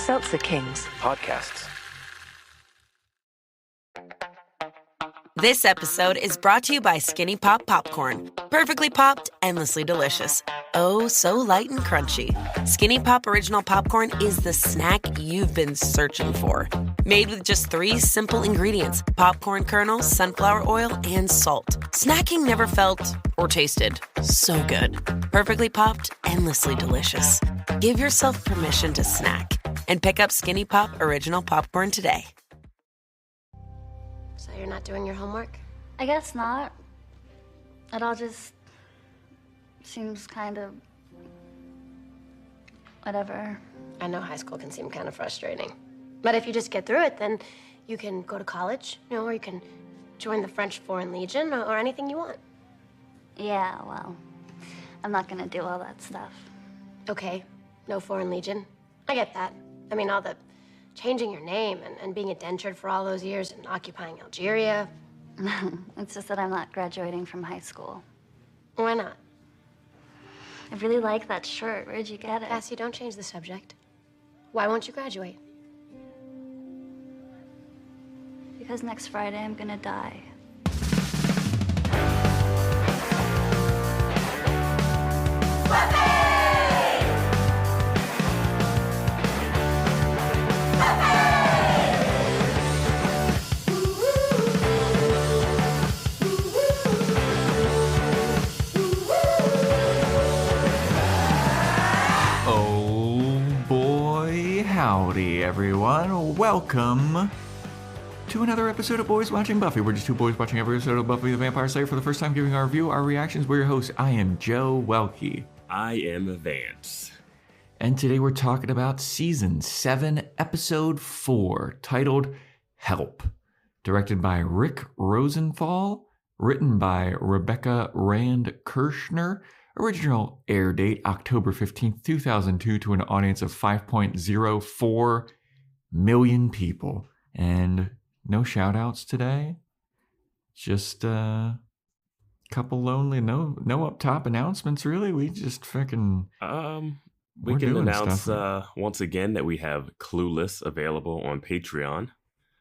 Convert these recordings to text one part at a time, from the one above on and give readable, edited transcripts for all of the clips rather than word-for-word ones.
Seltzer Kings podcasts. This episode is brought to you by Skinny Pop Popcorn. Perfectly popped, endlessly delicious. Oh, so light and crunchy. Skinny Pop Original Popcorn is the snack you've been searching for. Made with just 3 simple ingredients: popcorn kernels, sunflower oil, and salt. Snacking never felt or tasted so good. Perfectly popped, endlessly delicious. Give yourself permission to snack and pick up Skinny Pop Original Popcorn today. So you're not doing your homework? I guess not. It all just seems kind of whatever. I know high school can seem kind of frustrating. But if you just get through it, then you can go to college, or you can join the French Foreign Legion, or anything you want. Yeah, well, I'm not gonna do all that stuff. Okay, no Foreign Legion. I get that. I mean, all the changing your name and being indentured for all those years and occupying Algeria. It's just that I'm not graduating from high school. Why not? I really like that shirt. Where'd you get it? Cassie, don't change the subject. Why won't you graduate? Because next Friday I'm gonna die. Howdy, everyone. Welcome to another episode of Boys Watching Buffy. We're just 2 boys watching every episode of Buffy the Vampire Slayer for the first time, giving our review, our reactions. We're your hosts. I am Joe Welke. I am Vance. And today we're talking about Season 7, Episode 4, titled Help. Directed by Rick Rosenthal. Written by Rebecca Rand Kirshner. Original air date, October 15th, 2002, to an audience of 5.04 million people. And no shout-outs today. Just a couple lonely, no up top announcements, really. We just freaking... we can announce once again that we have Clueless available on Patreon.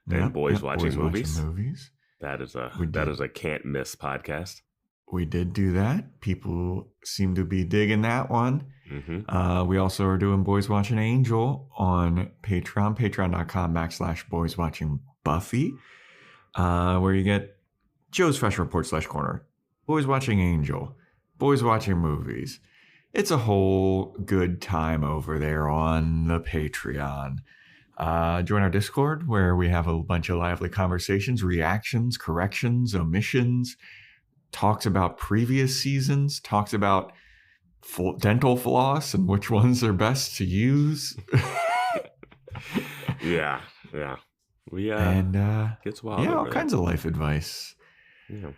And Boys Watching Movies. That is a can't-miss podcast. We did do that. People seem to be digging that one. Mm-hmm. We also are doing Boys Watching Angel on Patreon, patreon.com/Boys Watching Buffy, where you get Joe's Fashion Report /corner, Boys Watching Angel, Boys Watching Movies. It's a whole good time over there on the Patreon. Join our Discord, where we have a bunch of lively conversations, reactions, corrections, omissions, talks about previous seasons, talks about dental floss and which ones are best to use. Yeah. We gets wild. Yeah, all kinds of life advice. Yeah.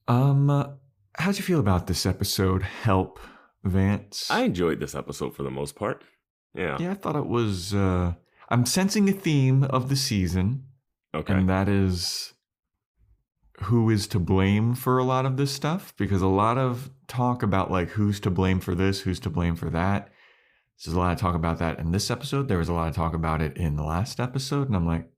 How'd you feel about this episode, Help, Vance? I enjoyed this episode for the most part. Yeah. Yeah, I thought it was I'm sensing a theme of the season. Okay. And that is who is to blame for a lot of this stuff, because a lot of talk about like who's to blame for this, who's to blame for that. There's a lot of talk about that in this episode. There was a lot of talk about it in the last episode. And I'm like,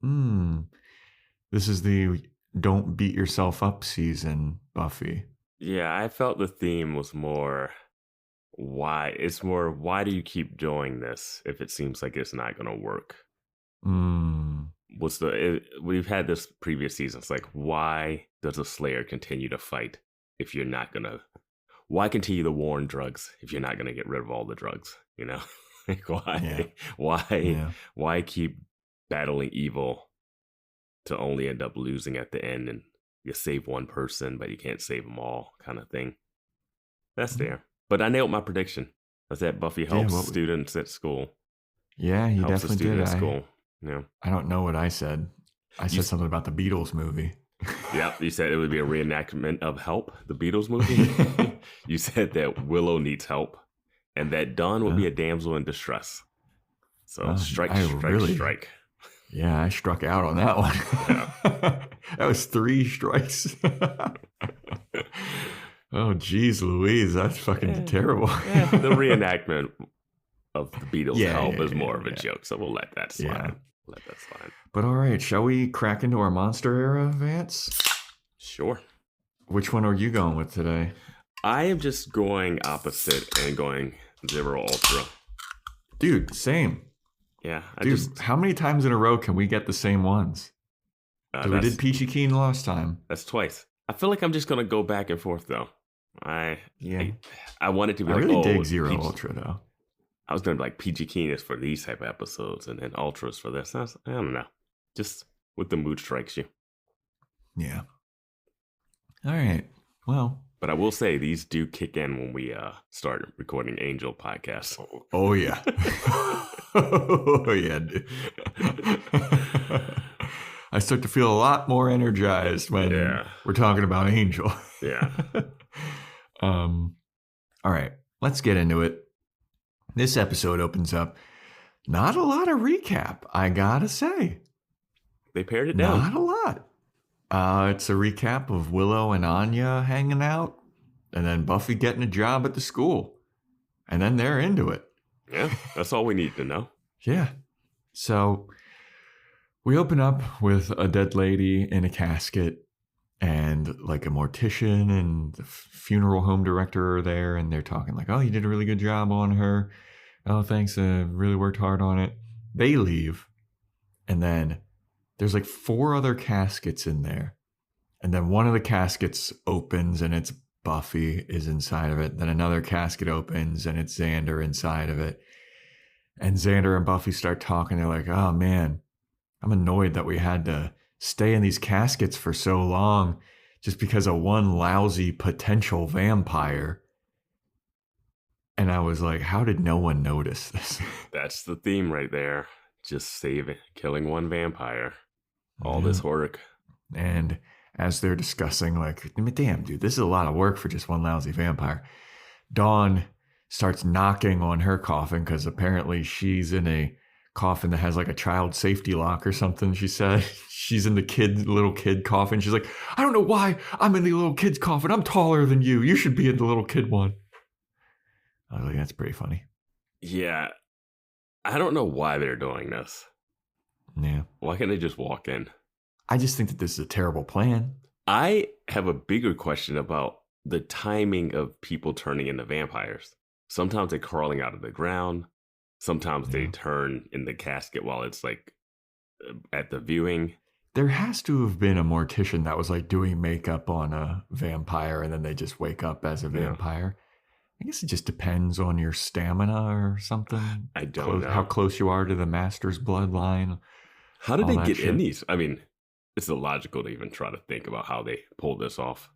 this is the don't beat yourself up season, Buffy. Yeah, I felt the theme was more why. It's more, why do you keep doing this if it seems like it's not going to work? We've had this previous season. It's like, why does a Slayer continue to fight if you're not gonna? Why continue the war on drugs if you're not gonna get rid of all the drugs? You know, like why keep battling evil to only end up losing at the end, and you save one person but you can't save them all, kind of thing. That's there. But I nailed my prediction. I said Buffy helps students at school. Yeah, he helps definitely did. At school. Yeah. I don't know what I said. I said something about the Beatles movie. Yep, you said it would be a reenactment of Help, the Beatles movie. You said that Willow needs help, and that Dawn would be a damsel in distress. So strike. Yeah, I struck out on that one. Yeah. That was 3 strikes. Oh, geez, Louise, that's fucking terrible. The reenactment of the Beatles' help is more of a joke, so we'll let that slide. Let that slide. But all right, shall we crack into our monster era, Vance? Sure. Which one are you going with today? I am just going opposite and going Zero Ultra. Dude, same. Yeah. How many times in a row can we get the same ones? We did Peachy Keen last time. That's twice. I feel like I'm just going to go back and forth, though. I want it to be like, really dig Zero Ultra, though. I was going to be like, Peachy Keen is for these type of episodes, and then Ultra is for this. I don't know. Just what the mood strikes you. Yeah. All right. Well. But I will say, these do kick in when we start recording Angel podcasts. Oh, yeah. Oh, yeah, dude. I start to feel a lot more energized when we're talking about Angel. Yeah. All right. Let's get into it. This episode opens up. Not a lot of recap, I gotta say. They pared it down. Not a lot. It's a recap of Willow and Anya hanging out, and then Buffy getting a job at the school. And then they're into it. Yeah, that's all we need to know. Yeah. So we open up with a dead lady in a casket, and like a mortician and the funeral home director are there, and they're talking like, oh, you did a really good job on her. Oh, thanks. Really worked hard on it. They leave. And then there's like 4 other caskets in there. And then one of the caskets opens and it's Buffy is inside of it. Then another casket opens and it's Xander inside of it. And Xander and Buffy start talking. They're like, oh man, I'm annoyed that we had to stay in these caskets for so long just because of one lousy potential vampire. And I was like, how did no one notice this? That's the theme right there. Just killing one vampire. All this work. And as they're discussing, like, damn, dude, this is a lot of work for just one lousy vampire. Dawn starts knocking on her coffin because apparently she's in a coffin that has like a child safety lock or something. She said she's in the little kid coffin. She's like, I don't know why I'm in the little kid's coffin. I'm taller than you. You should be in the little kid one. I was like, that's pretty funny. Yeah. I don't know why they're doing this. Yeah. Why can't they just walk in? I just think that this is a terrible plan. I have a bigger question about the timing of people turning into vampires. Sometimes they're crawling out of the ground. Sometimes they turn in the casket while it's like at the viewing. There has to have been a mortician that was like doing makeup on a vampire and then they just wake up as a vampire. I guess it just depends on your stamina or something. I don't know. How close you are to the master's bloodline. How did they get in these? I mean, it's illogical to even try to think about how they pulled this off.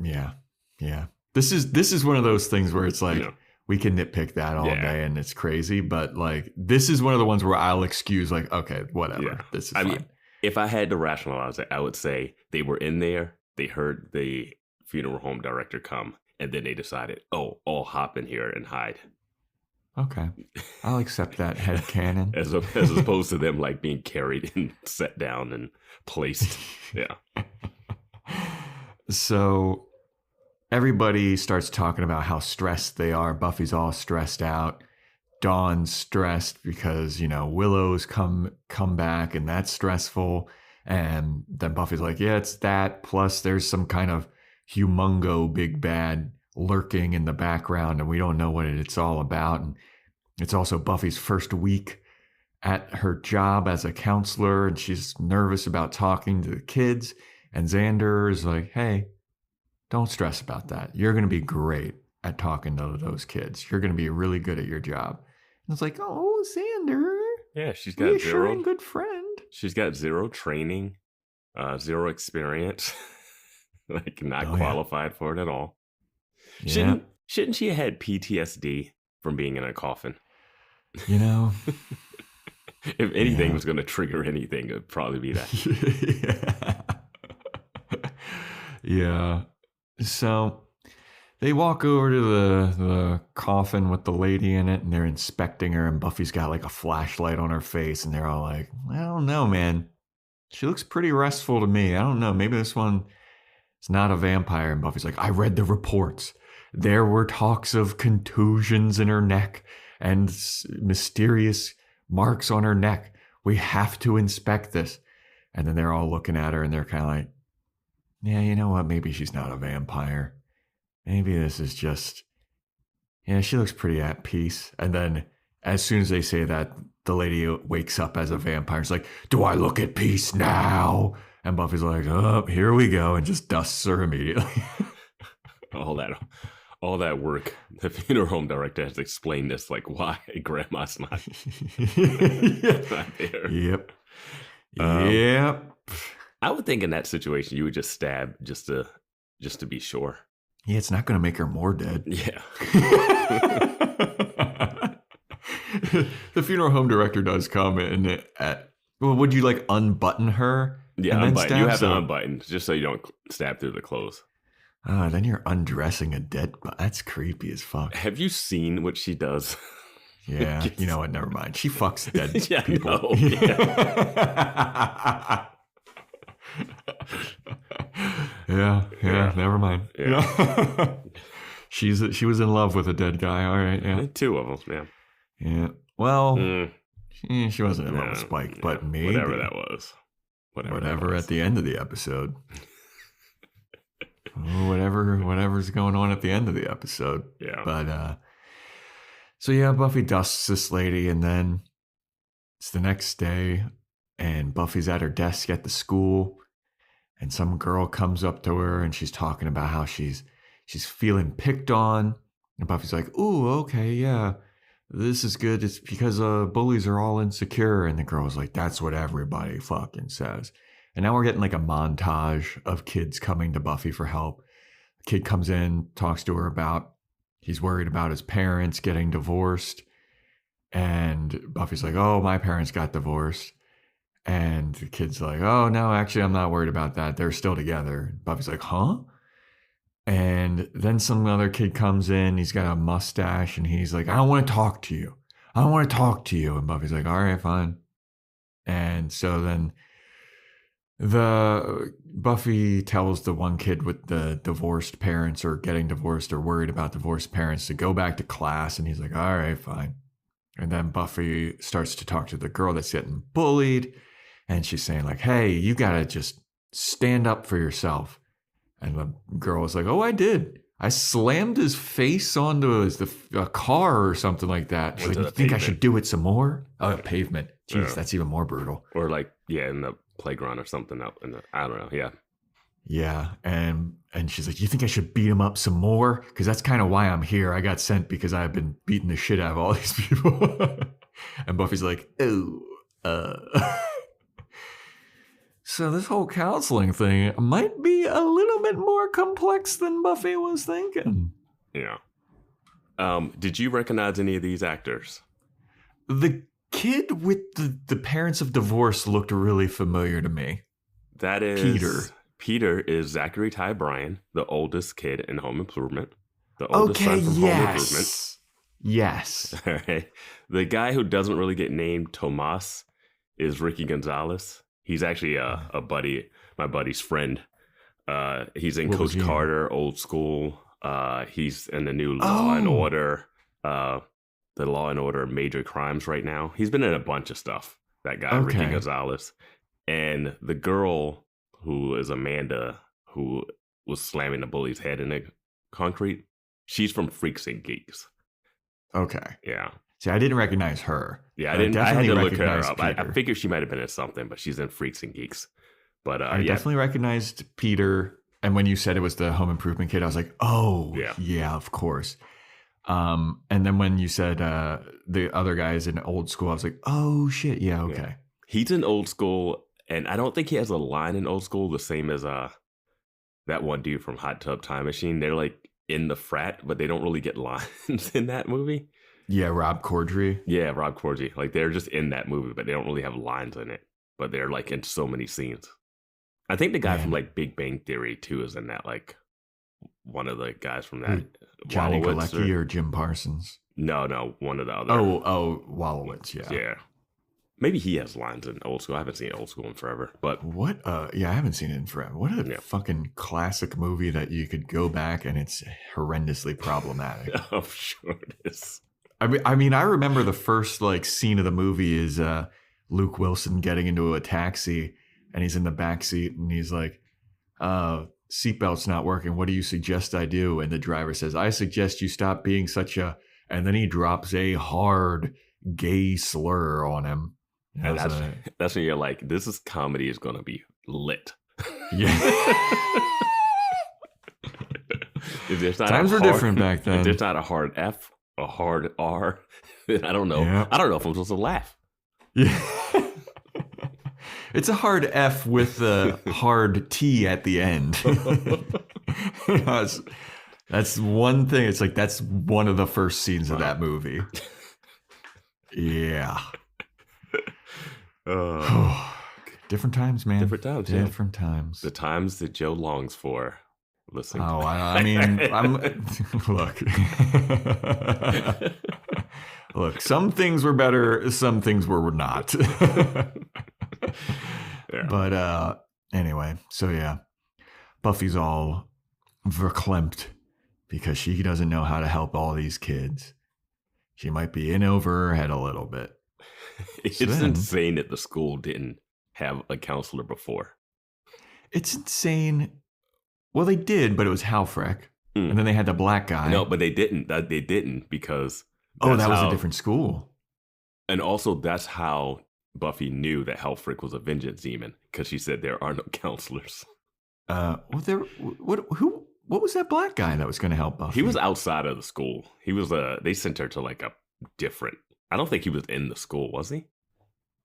Yeah. Yeah. This is one of those things where it's like, we can nitpick that all day and it's crazy. But like, this is one of the ones where I'll excuse like, okay, whatever. Yeah. This is fine. Mean, if I had to rationalize it, I would say they were in there. They heard the funeral home director come. And then they decided, oh, I'll hop in here and hide. Okay. I'll accept that headcanon. as opposed to them like being carried and set down and placed. Yeah. So everybody starts talking about how stressed they are. Buffy's all stressed out. Dawn's stressed because, Willow's come back and that's stressful. And then Buffy's like, yeah, it's that. Plus there's some kind of humongo big bad lurking in the background and we don't know what it's all about. And it's also Buffy's first week at her job as a counselor and she's nervous about talking to the kids. And Xander is like, hey, don't stress about that. You're going to be great at talking to those kids. You're going to be really good at your job. And it's like, oh, Xander. Yeah, she's got zero. Good friend. She's got zero training, zero experience. Like not qualified for it at all. Yeah. Shouldn't she have had PTSD from being in a coffin? If anything was going to trigger anything, it'd probably be that. Yeah. So they walk over to the coffin with the lady in it and they're inspecting her and Buffy's got like a flashlight on her face and they're all like, I don't know, man. She looks pretty restful to me. I don't know. Maybe this one is not a vampire. And Buffy's like, I read the reports. There were talks of contusions in her neck and mysterious marks on her neck. We have to inspect this. And then they're all looking at her and they're kind of like, yeah, you know what? Maybe she's not a vampire. Maybe this is just, yeah, she looks pretty at peace. And then as soon as they say that, the lady wakes up as a vampire. It's like, do I look at peace now? And Buffy's like, oh, here we go. And just dusts her immediately. all that work. The funeral home director has to explain this, like why grandma's not, not there. Yep. Yep. I would think in that situation you would just stab just to be sure. Yeah, it's not going to make her more dead. Yeah. The funeral home director does come in well, would you like unbutton her? Yeah, unbutton. You have to unbutton just so you don't stab through the clothes. Then you're undressing a dead body. That's creepy as fuck. Have you seen what she does? Yeah, you know what? Never mind. She fucks dead people. No, yeah. Never mind. Yeah. She was in love with a dead guy. All right, yeah. 2 of them, yeah. Yeah. Well, she wasn't in love with Spike, but maybe whatever that was. Whatever at the end of the episode. Whatever's going on at the end of the episode. Yeah. But so yeah, Buffy dusts this lady, and then it's the next day, and Buffy's at her desk at the school, and some girl comes up to her, and she's talking about how she's feeling picked on, and Buffy's like, "Ooh, okay, yeah, this is good. It's because bullies are all insecure," and the girl's like, "That's what everybody fucking says." And now we're getting like a montage of kids coming to Buffy for help. A kid comes in, talks to her about he's worried about his parents getting divorced. And Buffy's like, oh, my parents got divorced. And the kid's like, oh, no, actually, I'm not worried about that. They're still together. Buffy's like, huh? And then some other kid comes in. He's got a mustache. And he's like, I don't want to talk to you. I don't want to talk to you. And Buffy's like, all right, fine. And so then Buffy tells the one kid with the divorced parents or getting divorced or worried about divorced parents to go back to class. And he's like, all right, fine. And then Buffy starts to talk to the girl that's getting bullied. And she's saying like, hey, you got to just stand up for yourself. And the girl was like, oh, I did. I slammed his face onto a car or something like that. She's like, you think I should do it some more? Oh, pavement. Jeez, yeah. That's even more brutal. Or like, yeah, in the playground or something out in the, I don't know. Yeah. Yeah. And she's like, you think I should beat him up some more? Because that's kind of why I'm here. I got sent because I've been beating the shit out of all these people. And Buffy's like, oh, So this whole counseling thing might be a little bit more complex than Buffy was thinking. Yeah. Did you recognize any of these actors? The kid with the parents of divorce looked really familiar to me. That is Peter. Peter is Zachary Ty Bryan, the oldest kid in Home Improvement. The oldest son from yes. Home Improvement. Yes. All right. The guy who doesn't really get named Tomas is Ricky Gonzalez. He's actually a buddy, my buddy's friend. He's in Coach Carter, Old School. He's in the new Law and Order, the Law and Order Major Crimes right now. He's been in a bunch of stuff, that guy, Ricky Gonzalez. And the girl who is Amanda, who was slamming the bully's head in the concrete, she's from Freaks and Geeks. Okay. Yeah. See, I didn't recognize her. Yeah, I had to look her up. I figured she might have been in something, but she's in Freaks and Geeks. But I definitely recognized Peter. And when you said it was the Home Improvement kid, I was like, oh, yeah, of course. And then when you said the other guy is in Old School, I was like, oh, shit, yeah, okay. Yeah. He's in Old School, and I don't think he has a line in Old School the same as that one dude from Hot Tub Time Machine. They're like in the frat, but they don't really get lines in that movie. Yeah, Rob Corddry. Yeah, Rob Corddry. Like, they're just in that movie, but they don't really have lines in it. But they're, like, in so many scenes. I think the guy from, like, Big Bang Theory, too, is in that, like, one of the guys from that. Johnny Galecki or Jim Parsons? No, one of the other. Oh, Wallowitz, yeah. Yeah. Maybe he has lines in Old School. I haven't seen Old School in forever. But what? Yeah, I haven't seen it in forever. What a fucking classic movie that you could go back and it's horrendously problematic. I'm sure it is. I mean, I remember the first like scene of the movie is Luke Wilson getting into a taxi and he's in the back seat and he's like, seatbelt's not working. What do you suggest I do? And the driver says, I suggest you stop being such a, and then he drops a hard gay slur on him. And that's when you're like, comedy is going to be lit. Yeah. Times were different back then. If there's not a hard F, a hard R, I don't know. Yeah. I don't know if I'm supposed to laugh. Yeah. It's a hard F with a hard T at the end. That's one thing. It's like, that's one of the first scenes of that movie. Yeah. Different times, man. Different times. Different times. The times that Joe longs for. Listen. Oh, I mean, look, some things were better, some things were not. Yeah. But anyway, so yeah, Buffy's all verklempt because she doesn't know how to help all these kids. She might be in over her head a little bit. It's insane that the school didn't have a counselor before. It's insane. Well, they did, but it was Halfrek. And then they had the black guy. No, but they didn't. They didn't because... that was a different school. And also, that's how Buffy knew that Halfrek was a vengeance demon, because she said there are no counselors. What was that black guy that was going to help Buffy? He was outside of the school. He was they sent her to like a different... I don't think he was in the school, was he?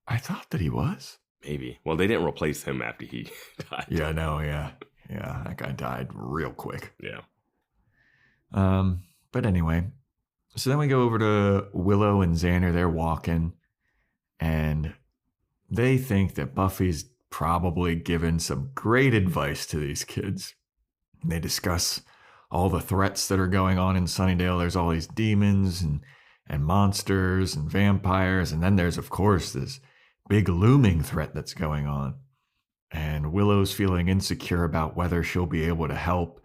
I thought that he was. Maybe. Well, they didn't replace him after he died. Yeah, no, yeah. Yeah, that guy died real quick. Yeah. But anyway, so then we go over to Willow and Xander. They're walking, and they think that Buffy's probably given some great advice to these kids. And they discuss all the threats that are going on in Sunnydale. There's all these demons and monsters and vampires. And then there's, of course, this big looming threat that's going on. And Willow's feeling insecure about whether she'll be able to help.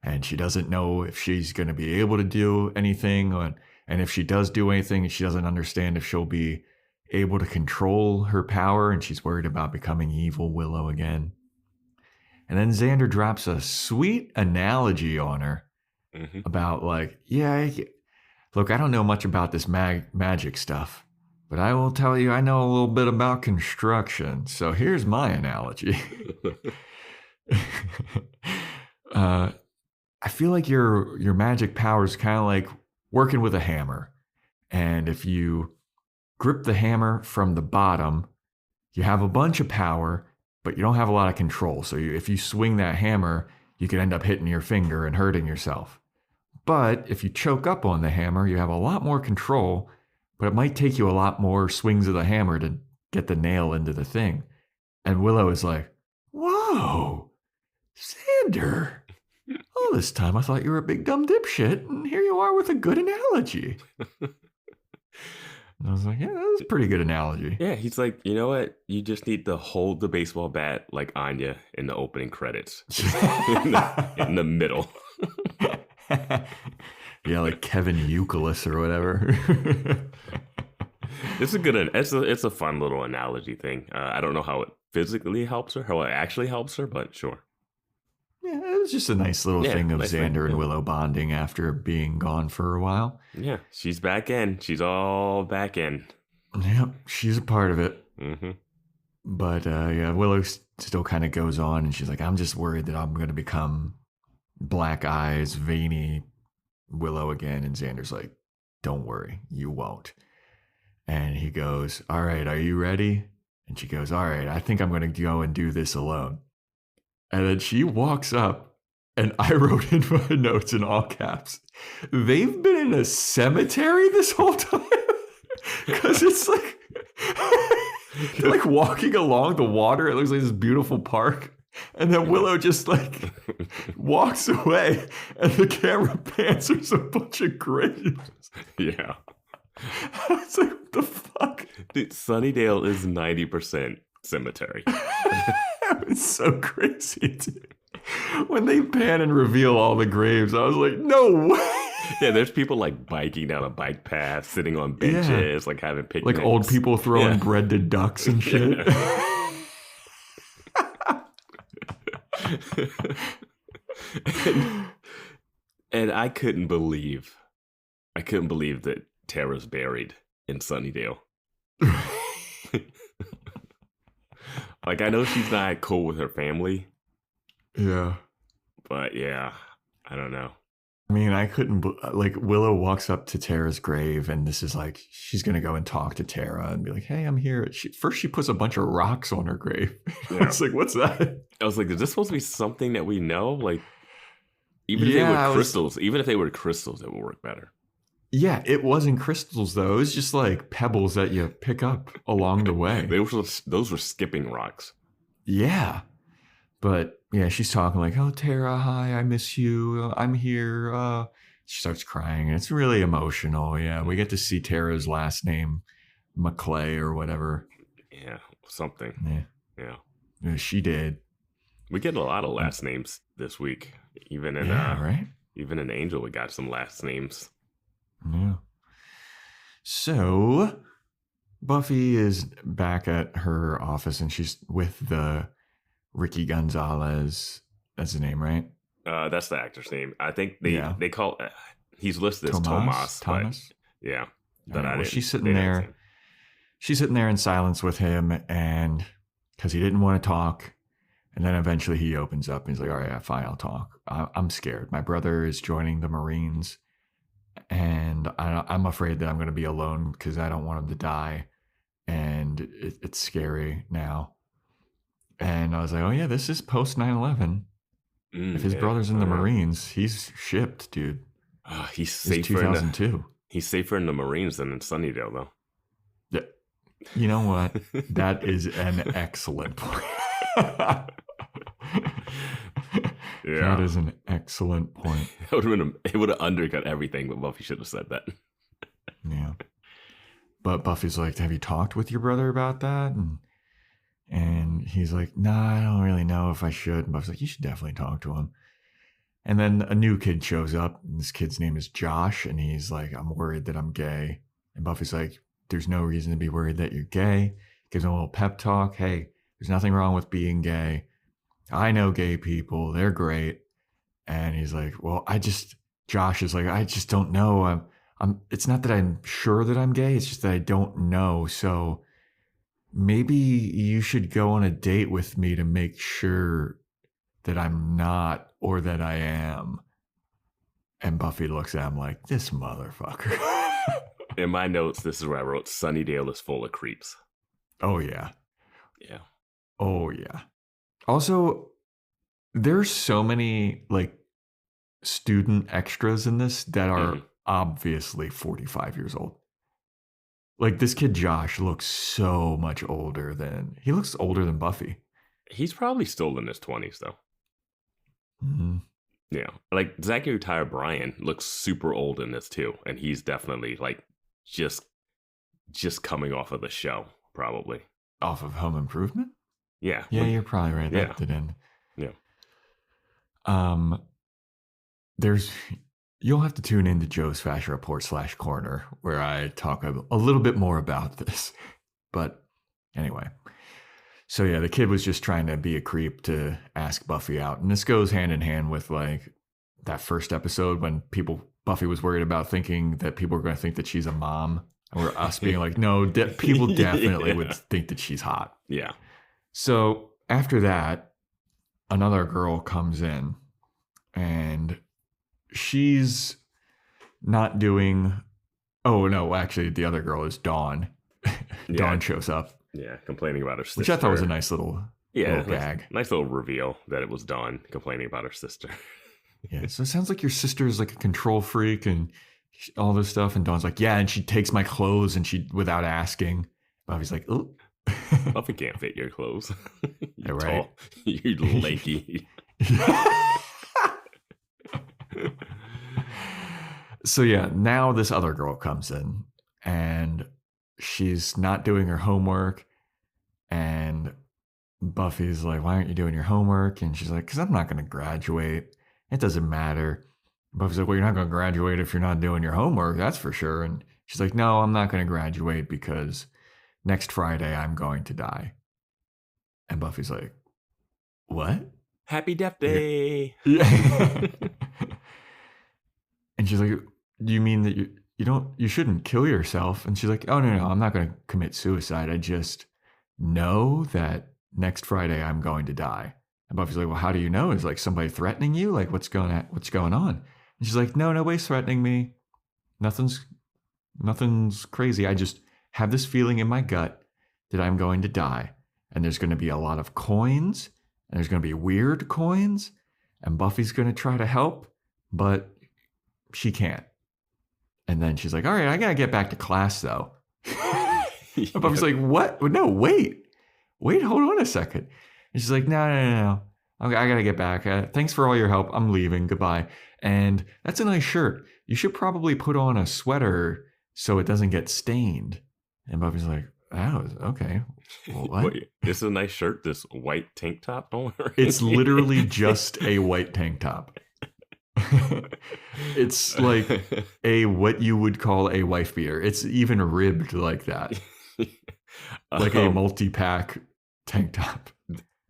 And she doesn't know if she's going to be able to do anything. And if she does do anything, she doesn't understand if she'll be able to control her power. And she's worried about becoming evil Willow again. And then Xander drops a sweet analogy on her about like, look, I don't know much about this magic stuff. But I will tell you, I know a little bit about construction. So here's my analogy. I feel like your magic power is kind of like working with a hammer. And if you grip the hammer from the bottom, you have a bunch of power, but you don't have a lot of control. So if you swing that hammer, you could end up hitting your finger and hurting yourself. But if you choke up on the hammer, you have a lot more control, but it might take you a lot more swings of the hammer to get the nail into the thing. And Willow is like, whoa, Xander, all this time I thought you were a big dumb dipshit, and here you are with a good analogy. And I was like, yeah, that was a pretty good analogy. Yeah, he's like, you know what? You just need to hold the baseball bat like Anya in the opening credits. in the middle. Yeah, like Kevin Euclid or whatever. It's a good. It's a fun little analogy thing. I don't know how it physically helps her, how it actually helps her, but sure. Yeah, it was just a nice little thing of Xander and Willow bonding after being gone for a while. Yeah, she's back in. She's all back in. Yep, she's a part of it. Mm-hmm. But yeah, Willow still kind of goes on, and she's like, I'm just worried that I'm going to become black eyes, veiny Willow again. And Xander's like, don't worry, you won't. And he goes, all right, are you ready? And she goes, all right, I think I'm going to go and do this alone. And then she walks up, and I wrote in my notes in all caps, they've been in a cemetery this whole time? Because it's like, they're like walking along the water. It looks like this beautiful park. And then Willow just like walks away, and the camera pans. There's a bunch of graves. Yeah. It's like, what the fuck? Dude, Sunnydale is 90% cemetery. It's so crazy, dude. When they pan and reveal all the graves, I was like, no way. Yeah, there's people like biking down a bike path, sitting on benches, like having picnics. Like old people throwing bread to ducks and shit. and I couldn't believe that Tara's buried in Sunnydale. Like, I know she's not cool with her family. Yeah. But yeah, I don't know. I mean, I couldn't, like, Willow walks up to Tara's grave, and this is like, she's going to go and talk to Tara and be like, hey, I'm here. First, she puts a bunch of rocks on her grave. Yeah. It's like, what's that? I was like, is this supposed to be something that we know? Like, even if they were crystals, it would work better. Yeah, it wasn't crystals, though. It was just like pebbles that you pick up along the way. Those were skipping rocks. Yeah. But yeah, she's talking like, oh, Tara, hi, I miss you. I'm here. She starts crying, and it's really emotional. Yeah, we get to see Tara's last name, McClay or whatever. Yeah, something. Yeah, she did. We get a lot of last names this week. Even in right? Even in Angel, we got some last names. Yeah. So Buffy is back at her office, and she's with the Ricky Gonzalez. That's his name, right? That's the actor's name. I think they call he's listed as Tomas. Thomas. But, yeah. But right, she's sitting there. She's sitting there in silence with him, and because he didn't want to talk. And then eventually he opens up and he's like, all right, yeah, fine, I'll talk. I'm scared. My brother is joining the Marines, and I'm afraid that I'm going to be alone because I don't want him to die. And it's scary now. And I was like, oh, yeah, this is post 9/11. If his brother's in the Marines, he's shipped, dude. He's safer 2002. He's safer in the Marines than in Sunnydale, though. Yeah. You know what? That is an excellent point. Yeah. That is an excellent point. It would have undercut everything, but Buffy should have said that. Yeah. But Buffy's like, have you talked with your brother about that? And he's like, nah, I don't really know if I should. And Buffy's like, you should definitely talk to him. And then a new kid shows up. And this kid's name is Josh. And he's like, I'm worried that I'm gay. And Buffy's like, there's no reason to be worried that you're gay. Gives him a little pep talk. Hey, there's nothing wrong with being gay. I know gay people. They're great. And he's like, well, Josh is like, I just don't know. It's not that I'm sure that I'm gay. It's just that I don't know. So maybe you should go on a date with me to make sure that I'm not or that I am. And Buffy looks at him like, this motherfucker. In my notes, this is where I wrote, Sunnydale is full of creeps. Oh, yeah. Yeah. Oh, yeah. Also, there's so many like student extras in this that are obviously 45 years old. Like this kid Josh looks so much older than Buffy. He's probably still in his 20s though. Mm-hmm. Yeah, like Zachary Tyler Bryan looks super old in this too, and he's definitely like just coming off of the show, probably off of Home Improvement. Yeah, you're probably right. That did end. Yeah. You'll have to tune into Joe's Fashion Report /corner where I talk a little bit more about this. But anyway, so yeah, the kid was just trying to be a creep to ask Buffy out, and this goes hand in hand with like that first episode when Buffy was worried about thinking that people were going to think that she's a mom, or us being like, no, people definitely would think that she's hot. Yeah. So after that, another girl comes in, and she's not doing. Oh no, actually, the other girl is Dawn. Dawn shows up. Yeah, complaining about her sister. Which I thought was a nice little gag. Nice little reveal that it was Dawn complaining about her sister. Yeah, so it sounds like your sister is like a control freak and all this stuff. And Dawn's like, yeah, and she takes my clothes and without asking. Bobby's like, oh. Buffy can't fit your clothes. You're right. Tall. You're lanky. So yeah, now this other girl comes in and she's not doing her homework, and Buffy's like, why aren't you doing your homework? And she's like, because I'm not going to graduate. It doesn't matter. Buffy's like, well, you're not going to graduate if you're not doing your homework. That's for sure. And she's like, no, I'm not going to graduate because next Friday I'm going to die. And Buffy's like, what? Happy Death Day. Yeah. And she's like, do you mean that you shouldn't kill yourself? And she's like, oh, no, I'm not going to commit suicide. I just know that next Friday I'm going to die. And Buffy's like, well, how do you know? Is like somebody threatening you? Like, what's going on? And she's like, no, nobody's threatening me. Nothing's crazy. I just have this feeling in my gut that I'm going to die. And there's going to be a lot of coins. And there's going to be weird coins. And Buffy's going to try to help. But she can't. And then she's like, all right, I got to get back to class, though. And Buffy's like, what? No, wait, hold on a second. And she's like, no. I got to get back. Thanks for all your help. I'm leaving. Goodbye. And that's a nice shirt. You should probably put on a sweater so it doesn't get stained. And Buffy's like, oh, okay. Well, what? Wait, this is a nice shirt, this white tank top. Don't worry. It's literally just a white tank top. It's like what you would call a wife beater. It's even ribbed like that. Like a multi-pack tank top.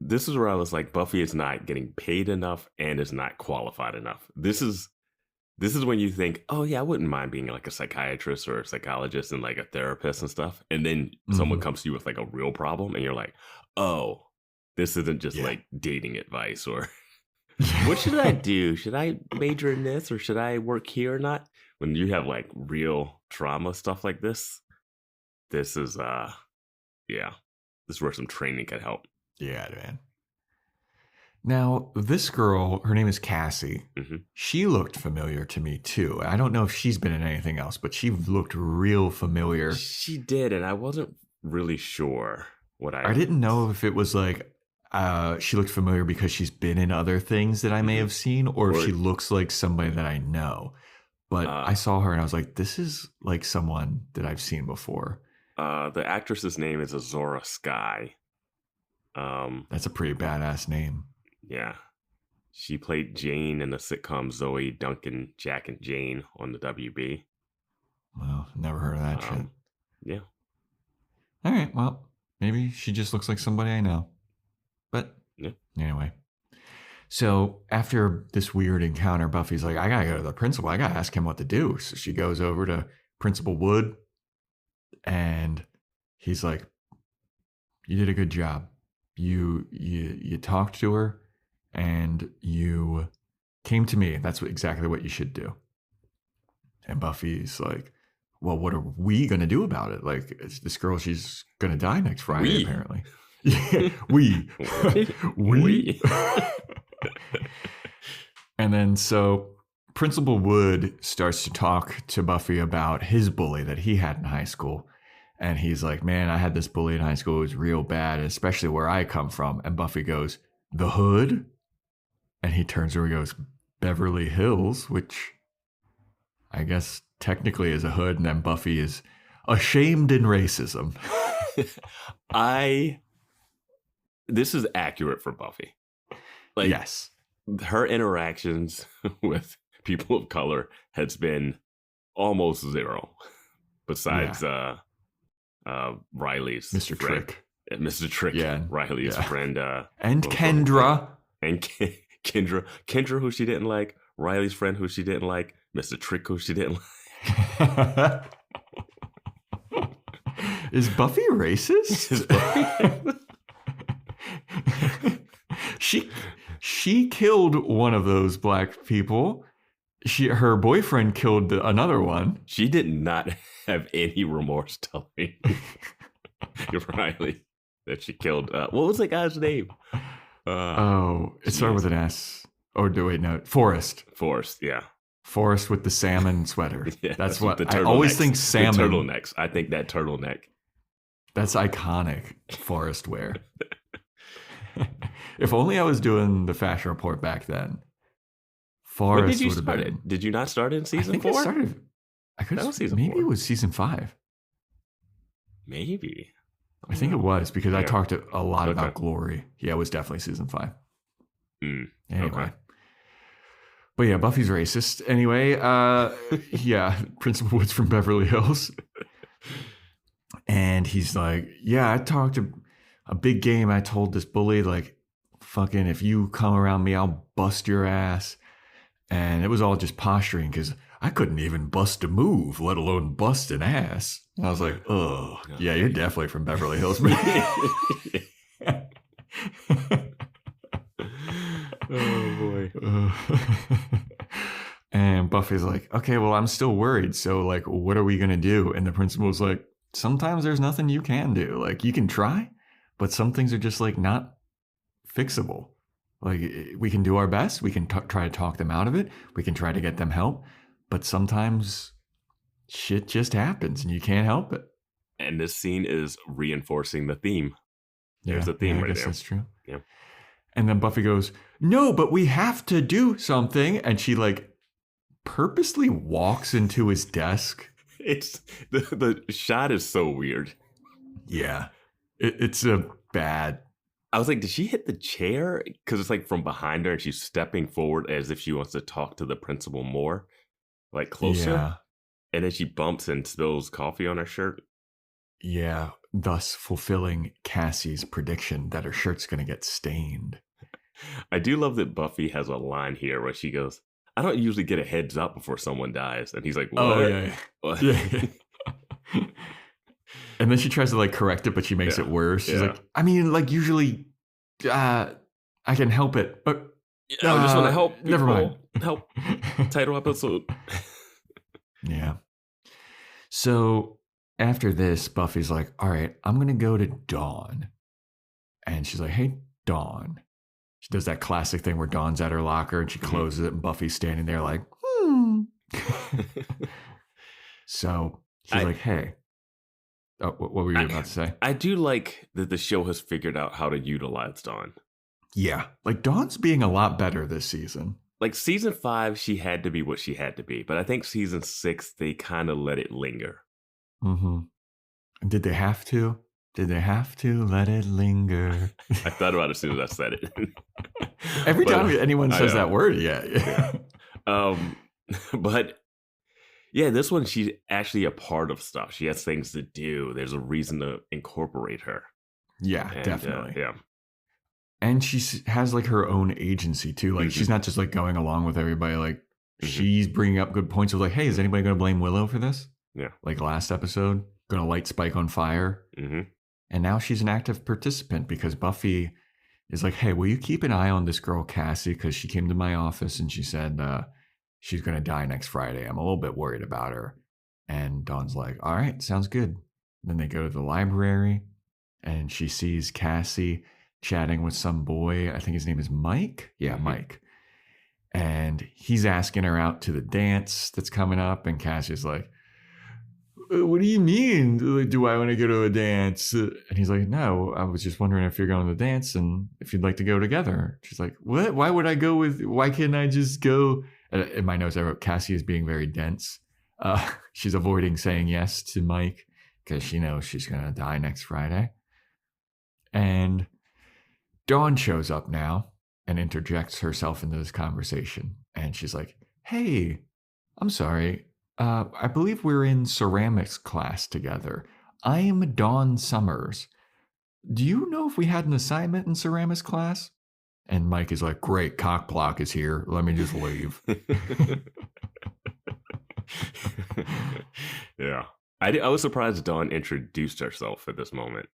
This is where I was like, Buffy is not getting paid enough and is not qualified enough. This is when you think, oh yeah, I wouldn't mind being like a psychiatrist or a psychologist and like a therapist and stuff. And then someone comes to you with like a real problem and you're like, oh, this isn't just like dating advice or what should I do? Should I major in this or should I work here or not? When you have like real trauma stuff like this is this is where some training can help. Yeah, man. Now, this girl, her name is Cassie. Mm-hmm. She looked familiar to me too. I don't know if she's been in anything else, but she looked real familiar. She did, and I wasn't really sure what I didn't know if it was like she looked familiar because she's been in other things that I may have seen, or if she looks like somebody that I know. But I saw her and I was like, this is like someone that I've seen before. The actress's name is Azora Skye. That's a pretty badass name. Yeah. She played Jane in the sitcom Zoe, Duncan, Jack, and Jane on the WB. Well, never heard of that shit. Yeah. All right. Well, maybe she just looks like somebody I know. But anyway. So after this weird encounter, Buffy's like, I got to go to the principal. I got to ask him what to do. So she goes over to Principal Wood and he's like, you did a good job. You talked to her and you came to me. That's exactly what you should do. And Buffy's like, well, what are we going to do about it? Like, this girl, she's going to die next Friday, apparently. Yeah, we. And then so Principal Wood starts to talk to Buffy about his bully that he had in high school. And he's like, man, I had this bully in high school. It was real bad, especially where I come from. And Buffy goes, the hood? And he turns over and goes, Beverly Hills, which I guess technically is a hood. And then Buffy is ashamed in racism. This is accurate for Buffy. Like, yes. Her interactions with people of color has been almost zero. Besides Riley's Mr. friend. Trick. Mr. Trick, yeah. Riley's friend. And Kendra. And Kendra, who she didn't like. Riley's friend, who she didn't like. Mr. Trick, who she didn't like. Is Buffy racist? She killed one of those black people. Her boyfriend killed another one. She did not have any remorse telling Riley that she killed. What was that guy's name? It started with an S. Oh, wait, no. Forrest, yeah. Forrest with the salmon sweater. Yeah, that's what I always think. Salmon the turtlenecks. I think that turtleneck. That's iconic Forrest wear. If only I was doing the fashion report back then. Forrest when did you would have start been. it? Did you not start it in season 4? I could have season 4. Maybe it was season 5. Maybe. I think it was because I talked a lot about Glory. Yeah, it was definitely season 5. Anyway. Okay. But yeah, Buffy's racist. Anyway, yeah, Principal Woods from Beverly Hills. And he's like, yeah, I talked a big game. I told this bully, like, fucking, if you come around me, I'll bust your ass. And it was all just posturing because I couldn't even bust a move, let alone bust an ass. And I was like, oh, yeah, you're definitely from Beverly Hills, man. Oh, boy. And Buffy's like, okay, well, I'm still worried. So, like, what are we going to do? And the principal's like, sometimes there's nothing you can do. Like, you can try, but some things are just, like, not fixable. Like, we can do our best. We can try to talk them out of it. We can try to get them help. But sometimes shit just happens and you can't help it. And this scene is reinforcing the theme. There's a theme I right guess there. That's true. Yeah. And then Buffy goes, no, but we have to do something. And she, like, purposely walks into his desk. It's the shot is so weird. Yeah. It's a bad. I was like, did she hit the chair? Because it's like from behind her and she's stepping forward as if she wants to talk to the principal more, like closer. Yeah. And then she bumps and spills coffee on her shirt. Yeah. Thus fulfilling Cassie's prediction that her shirt's going to get stained. I do love that Buffy has a line here where she goes, I don't usually get a heads up before someone dies. And he's like, what? Oh, yeah. What? Yeah. And then she tries to, like, correct it, but she makes it worse. She's like, I mean, like, usually I can help it, but I just want to help. Never mind. Help. Title episode. Yeah. So after this, Buffy's like, all right, I'm going to go to Dawn. And she's like, hey, Dawn. She does that classic thing where Dawn's at her locker and she closes it and Buffy's standing there like, So she's like, hey. Oh, what were you about to say? I do like that the show has figured out how to utilize Dawn. Yeah. Like, Dawn's being a lot better this season. Like, season 5, she had to be what she had to be. But I think season 6, they kind of let it linger. Mm-hmm. And did they have to? Did they have to let it linger? I thought about it as soon as I said it. Every time anyone says that word, yeah. But yeah, this one, she's actually a part of stuff. She has things to do. There's a reason to incorporate her. Yeah, And, definitely. Yeah. And she has, like, her own agency too. Like, she's not just, like, going along with everybody. Like, she's bringing up good points of, like, hey, is anybody going to blame Willow for this? Yeah. Like last episode, going to light Spike on fire. Mm-hmm. And now she's an active participant because Buffy is like, hey, will you keep an eye on this girl, Cassie? Because she came to my office and she said she's going to die next Friday. I'm a little bit worried about her. And Dawn's like, all right, sounds good. Then they go to the library and she sees Cassie chatting with some boy. I think his name is Mike. Yeah, Mike. And he's asking her out to the dance that's coming up. And Cassie's like, what do you mean? Do I want to go to a dance? And he's like, no, I was just wondering if you're going to the dance and if you'd like to go together. She's like, what? Why would I go with, why can't I just go? In my notes, I wrote Cassie is being very dense. She's avoiding saying yes to Mike because she knows she's going to die next Friday. And Dawn shows up now and interjects herself into this conversation. And she's like, hey, I'm sorry. I believe we're in ceramics class together. I am Dawn Summers. Do you know if we had an assignment in ceramics class? And Mike is like, great, cockblock is here. Let me just leave. Yeah. I was surprised Dawn introduced herself at this moment.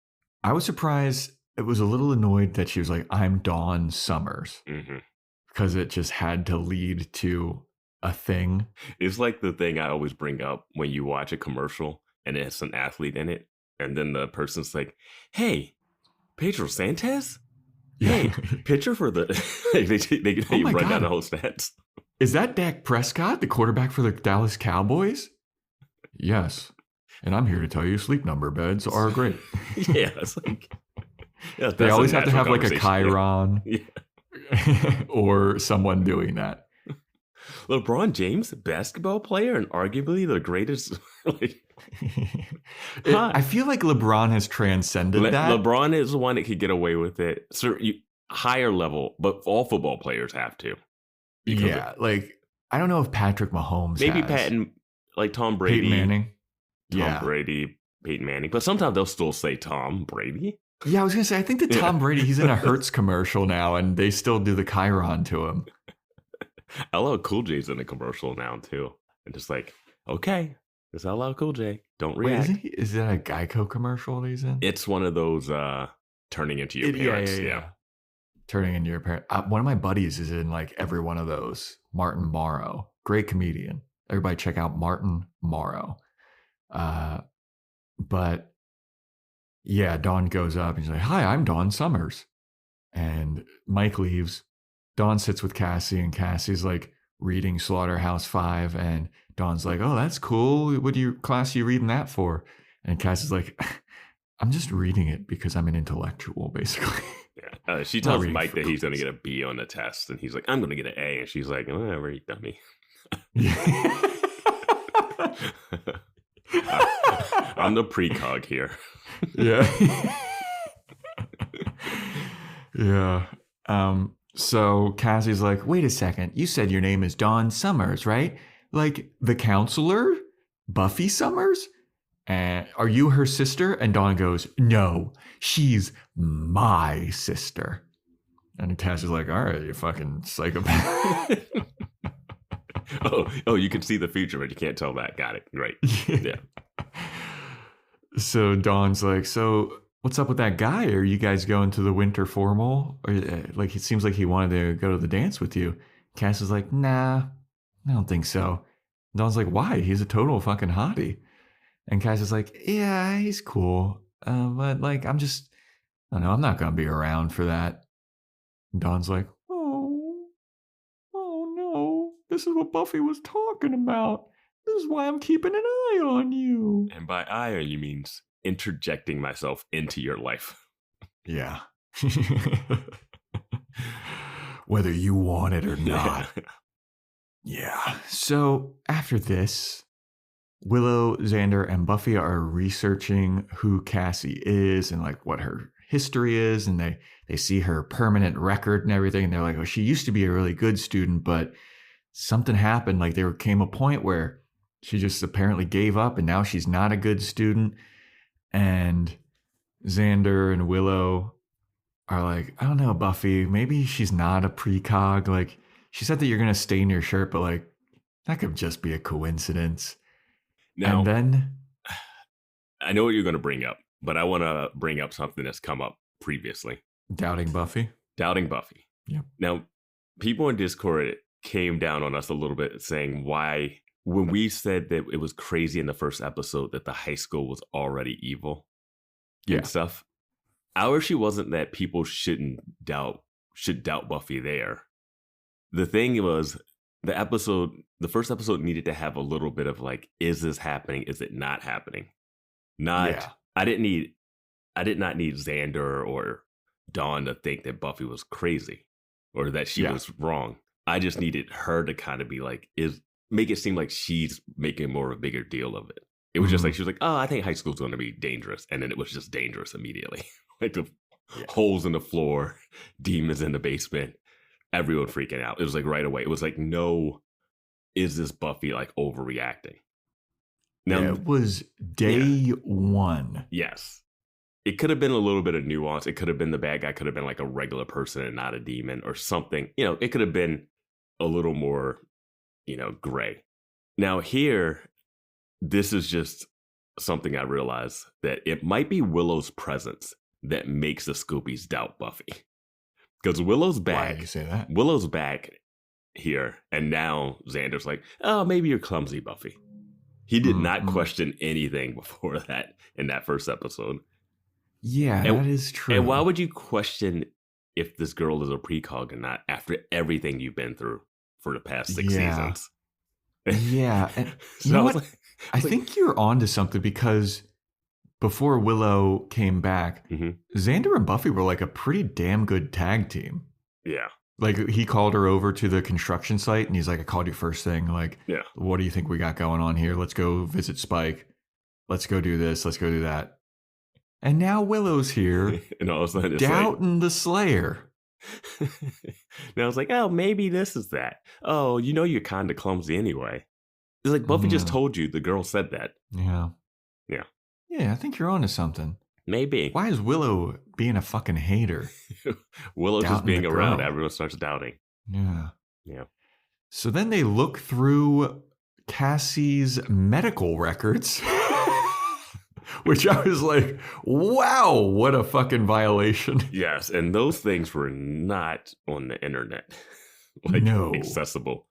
I was surprised. It was a little annoyed that she was like, I'm Dawn Summers. Mm-hmm. Because it just had to lead to a thing. It's like the thing I always bring up when you watch a commercial and it's an athlete in it. And then the person's like, hey, Pedro Sanchez? Hey, pitcher for the... they run down the whole stats. Is that Dak Prescott, the quarterback for the Dallas Cowboys? Yes. And I'm here to tell you sleep number beds are great. Yeah, it's like... Yeah, they always have to have like a Chiron yeah. or someone doing that. LeBron James, basketball player and arguably the greatest. I feel like LeBron has transcended that. LeBron is the one that could get away with it. So higher level, but all football players have to. Yeah, like I don't know if Patrick Mahomes maybe has. Patton, like Tom Brady, Peyton Manning. Tom Brady, Peyton Manning, but sometimes they'll still say Tom Brady. Yeah, I was gonna say I think that Tom Brady, he's in a Hertz commercial now, and they still do the Chiron to him. LL Cool J's in a commercial now too, and just like, okay, it's LL Cool J. Don't react. Wait, is that a Geico commercial that he's in? It's one of those turning into your parents. Yeah. Turning into your parent. One of my buddies is in like every one of those. Martin Morrow, great comedian. Everybody check out Martin Morrow. But yeah, Dawn goes up and she's like, "Hi, I'm Dawn Summers," and Mike leaves. Dawn sits with Cassie, and Cassie's like reading Slaughterhouse-5, and Dawn's like, "Oh, that's cool. What class are you reading that for?" And Cassie's like, "I'm just reading it because I'm an intellectual, basically." Yeah. She tells Mike that he's going to get a B on the test, and he's like, "I'm going to get an A," and she's like, "Whatever, you dummy." I'm the precog here. Yeah. Yeah. So Cassie's like, "Wait a second. You said your name is Dawn Summers, right? Like the counselor, Buffy Summers? And are you her sister?" And Dawn goes, "No, she's my sister." And Cassie's like, "All right, you fucking psychopath." Oh, you can see the future, but you can't tell that. Got it. Right. Yeah. So Dawn's like, "So what's up with that guy? Are you guys going to the winter formal? Or like, it seems like he wanted to go to the dance with you." Cassie's like, "Nah, I don't think so." Dawn's like, "Why? He's a total fucking hottie." And Cassie's like, "Yeah, he's cool. But like, I don't know, I'm not going to be around for that." And Dawn's like, oh no, this is what Buffy was talking about. This is why I'm keeping an eye on you. And by eye on you means interjecting myself into your life. Yeah. Whether you want it or not. Yeah. So after this, Willow, Xander, and Buffy are researching who Cassie is and like what her history is. And they see her permanent record and everything. And they're like, "Oh, she used to be a really good student, but something happened. Like there came a point where she just apparently gave up and now she's not a good student." And Xander and Willow are like, "I don't know, Buffy, maybe she's not a precog. Like she said that you're going to stain your shirt, but like that could just be a coincidence." Now, and then I know what you're going to bring up, but I want to bring up something that's come up previously. Doubting Buffy. Yeah. Now, people in Discord came down on us a little bit saying why, when we said that it was crazy in the first episode that the high school was already evil and stuff. Our issue wasn't that people should doubt Buffy there. The thing was, the first episode needed to have a little bit of like, is this happening? Is it not happening? I did not need Xander or Dawn to think that Buffy was crazy or that she was wrong. I just needed her to kind of be like, make it seem like she's making more of a bigger deal of it. It was just like, she was like, "Oh, I think high school's going to be dangerous." And then it was just dangerous immediately. Like the holes in the floor, demons in the basement, everyone freaking out. It was like right away. It was like, no, is this Buffy like overreacting? Now, it was day one. Yes. It could have been a little bit of nuance. It could have been the bad guy could have been like a regular person and not a demon or something. It could have been a little more, gray. Now here, this is just something I realized that it might be Willow's presence that makes the Scoobies doubt Buffy. Because Willow's back. Why do you say that? Willow's back here. And now Xander's like, "Oh, maybe you're clumsy, Buffy." He did not question anything before that in that first episode. Yeah, that is true. And why would you question if this girl is a precog or not after everything you've been through for the past 6 seasons? Yeah. And So you know I was what? like- I think you're onto something because before Willow came back, Xander and Buffy were like a pretty damn good tag team. Yeah. Like he called her over to the construction site and he's like, "I called you first thing. Like, what do you think we got going on here? Let's go visit Spike. Let's go do this. Let's go do that." And now Willow's here And all of a sudden it's doubting the Slayer. And I was like, oh, maybe this is that. Oh, you're kind of clumsy anyway. It's like Buffy just told you the girl said that. Yeah. Yeah. Yeah, I think you're onto something. Maybe. Why is Willow being a fucking hater? Willow just Doubting being the around. girl. Everyone starts doubting. Yeah. Yeah. So then they look through Cassie's medical records, which I was like, wow, what a fucking violation. Yes, and those things were not on the internet, accessible.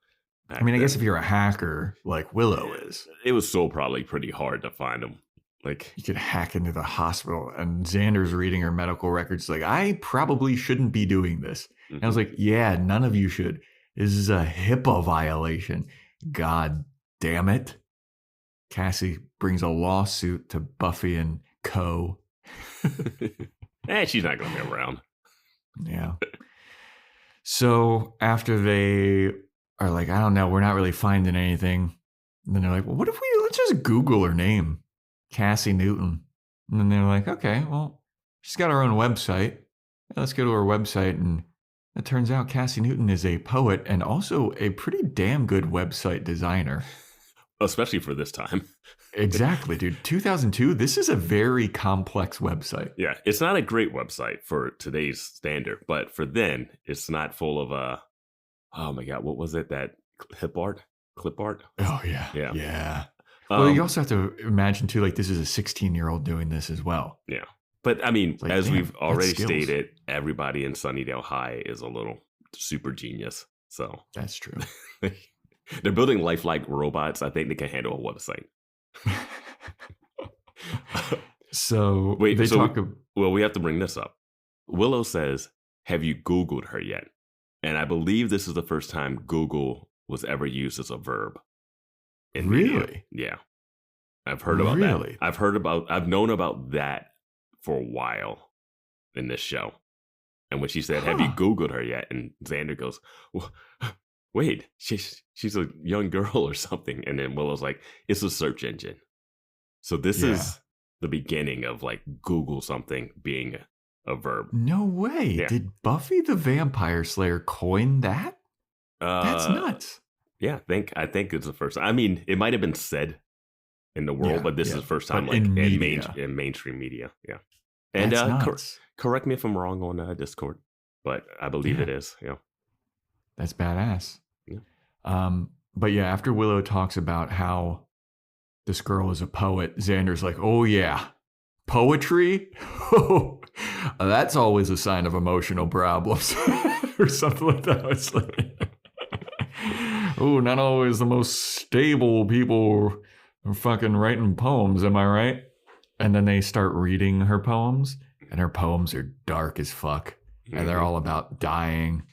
I mean, I guess if you're a hacker like Willow is, it was still probably pretty hard to find them. Like, you could hack into the hospital, and Xander's reading her medical records like, I probably shouldn't be doing this. Mm-hmm. And I was like, yeah, none of you should. This is a HIPAA violation. God damn it. Cassie brings a lawsuit to Buffy and Co. She's not going to be around. Yeah. So after they are like, I don't know, we're not really finding anything. And then they're like, well, let's just Google her name. Cassie Newton. And then they're like, okay, well, she's got her own website. Let's go to her website. And it turns out Cassie Newton is a poet and also a pretty damn good website designer. Especially for this time. Exactly, dude. 2002, this is a very complex website. Yeah, it's not a great website for today's standard, but for then, it's not full of, oh my God, what was it? That clip art? Oh, yeah. Yeah. Yeah. Well, you also have to imagine, too, like this is a 16-year-old doing this as well. Yeah. But, I mean, like, as we've already skills. stated, everybody in Sunnydale High is a little super genius. So that's true. They're building lifelike robots. I think they can handle a website. So wait, they talk. Well, we have to bring this up. Willow says, have you Googled her yet? And I believe this is the first time Google was ever used as a verb. Really? Yeah. I've heard about that. I've known about that for a while in this show. And when she said, have you Googled her yet? And Xander goes, well, wait, she's a young girl or something. And then Willow's like, it's a search engine. So this is the beginning of like Google something being a verb. No way. Yeah. Did Buffy the Vampire Slayer coin that? That's nuts. Yeah, I think it's the first. I mean, it might have been said in the world, but this is the first time like in mainstream media. Yeah. And correct me if I'm wrong on Discord, but I believe it is. Yeah. That's badass. Yeah. But yeah, after Willow talks about how this girl is a poet, Xander's like, oh yeah, poetry? That's always a sign of emotional problems or something like that. It's like, oh, not always the most stable people are fucking writing poems, am I right? And then they start reading her poems, and her poems are dark as fuck. And they're all about dying.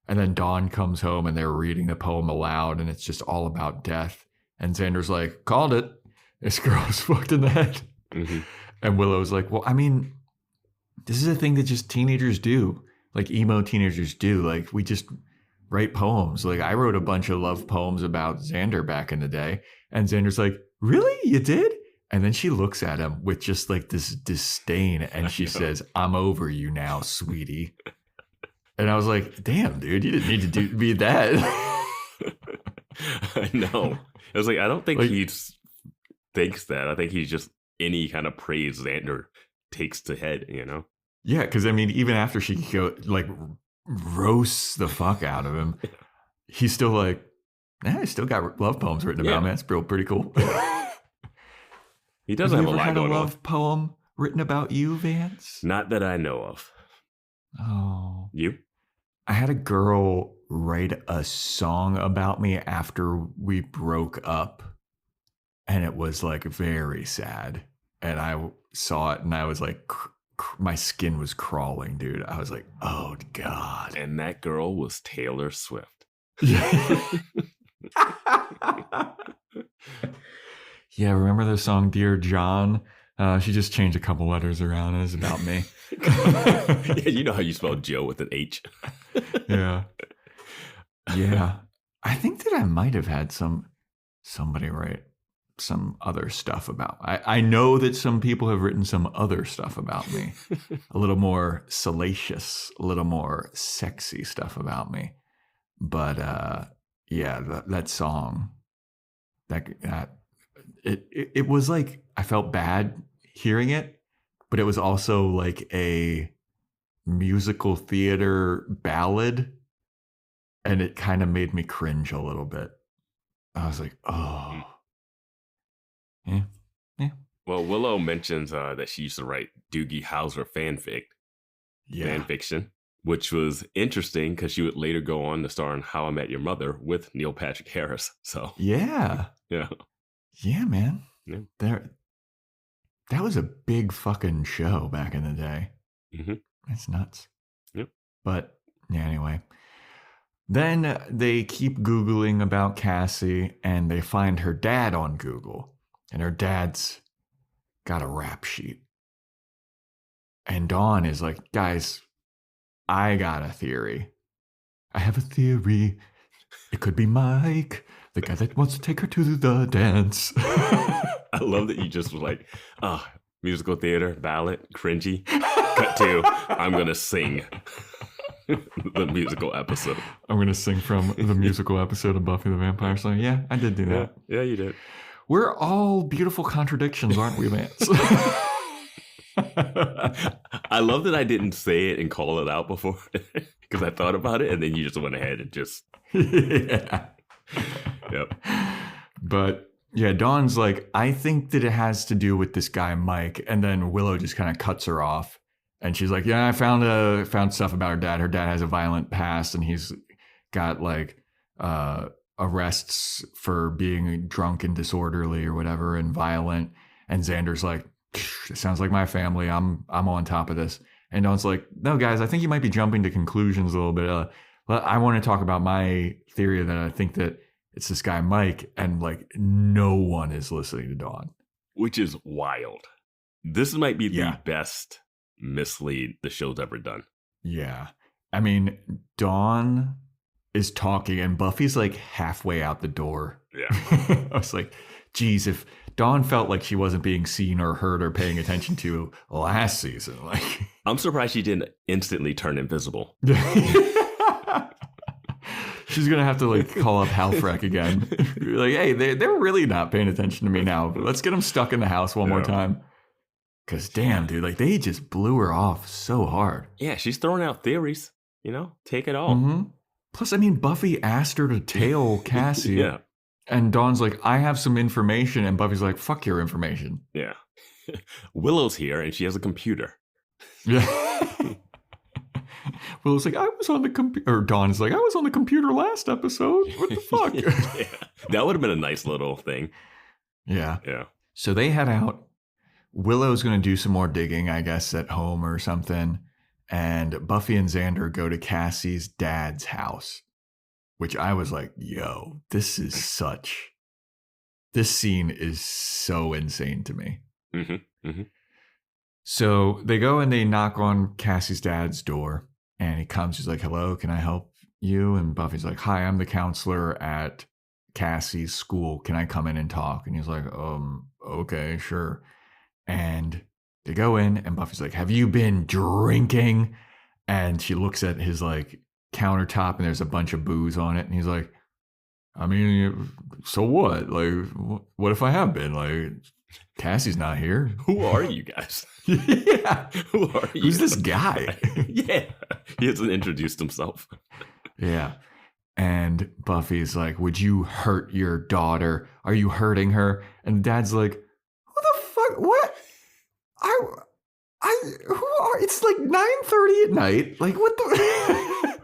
And then Dawn comes home and they're reading the poem aloud, and it's just all about death. And Xander's like, called it. This girl's fucked in the head. Mm-hmm. And Willow's like, well, I mean, this is a thing that just teenagers do. Like emo teenagers do. Like we just write poems. Like I wrote a bunch of love poems about Xander back in the day. And Xander's like, really? You did? And then she looks at him with just like this disdain. And she says, I'm over you now, sweetie. And I was like, damn, dude, you didn't need to be that. I know. I was like, I don't think he thinks that. I think he's just any kind of praise Xander takes to head, you know? Yeah, because I mean, even after she roasts the fuck out of him, he's still like, I still got love poems written about me. That's pretty cool. He doesn't have a lot had going a on. love poem written about you, Vance? Not that I know of. Oh. You? I had a girl write a song about me after we broke up, and it was like very sad. And I saw it and I was like, my skin was crawling, dude. I was like, oh God. And that girl was Taylor Swift. Yeah, remember the song Dear John? She just changed a couple letters around. It was about me. Yeah, you know how you spell Joe with an H. Yeah. I think that I might have had somebody write some other stuff about. I know that some people have written some other stuff about me, a little more salacious, a little more sexy stuff about me. But yeah, that song, it was like I felt bad hearing it, but it was also like a musical theater ballad, and it kind of made me cringe a little bit. I was like, oh. Yeah. Well, Willow mentions that she used to write Doogie Howser fan fiction, which was interesting because she would later go on to star in How I Met Your Mother with Neil Patrick Harris. So yeah, man. Yeah. That was a big fucking show back in the day. Mm-hmm. It's nuts. Yep. But yeah, anyway. Then they keep Googling about Cassie, and they find her dad on Google. And her dad's got a rap sheet. And Dawn is like, guys, I got a theory. I have a theory. It could be Mike, the guy that wants to take her to the dance. I love that you just was like, musical theater, ballad, cringy. Cut to, I'm going to sing the musical episode. I'm going to sing from the musical episode of Buffy the Vampire Slayer. Yeah, I did do that. Yeah, you did. We're all beautiful contradictions, aren't we, Vance? I love that I didn't say it and call it out before because I thought about it and then you just went ahead and just. Yeah. Yep. But yeah, Dawn's like, I think that it has to do with this guy, Mike. And then Willow just kind of cuts her off. And she's like, yeah, I found stuff about her dad. Her dad has a violent past and he's got like arrests for being drunk and disorderly or whatever and violent. And Xander's like, it sounds like my family. I'm on top of this. And Dawn's like, no, guys, I think you might be jumping to conclusions a little bit. I want to talk about my theory that I think that it's this guy, Mike, and like no one is listening to Dawn. Which is wild. This might be the best mislead the show's ever done. Yeah. I mean, Dawn is talking and Buffy's like halfway out the door. Yeah. I was like, geez, if Dawn felt like she wasn't being seen or heard or paying attention to last season, like I'm surprised she didn't instantly turn invisible. She's gonna have to like call up Halfrek again. Like, hey, they're really not paying attention to me now. Let's get them stuck in the house one more time. Cause damn, dude, like they just blew her off so hard. Yeah, she's throwing out theories. Take it all. Mm-hmm. Plus, I mean, Buffy asked her to tail Cassie. Yeah. And Dawn's like, I have some information. And Buffy's like, fuck your information. Yeah. Willow's here and she has a computer. Yeah. Willow's like, I was on the computer. Or Dawn's like, I was on the computer last episode. What the fuck? Yeah. That would have been a nice little thing. Yeah. Yeah. So they head out. Willow's going to do some more digging, I guess, at home or something. And Buffy and Xander go to Cassie's dad's house, which I was like, yo, this scene is so insane to me. Mm-hmm. Mm-hmm. So they go and they knock on Cassie's dad's door and he comes. He's like, hello, can I help you? And Buffy's like, hi, I'm the counselor at Cassie's school. Can I come in and talk? And he's like, okay, sure. And they go in and Buffy's like, have you been drinking? And she looks at his like countertop and there's a bunch of booze on it. And he's like, I mean, so what? Like, what if I have been? Like, Cassie's not here. Who are you guys? Yeah. Who are you? Who's this guy? Yeah. He hasn't introduced himself. Yeah. And Buffy's like, would you hurt your daughter? Are you hurting her? And Dad's like, who the fuck? What? Who are? It's like 9:30 at night. Like, what the?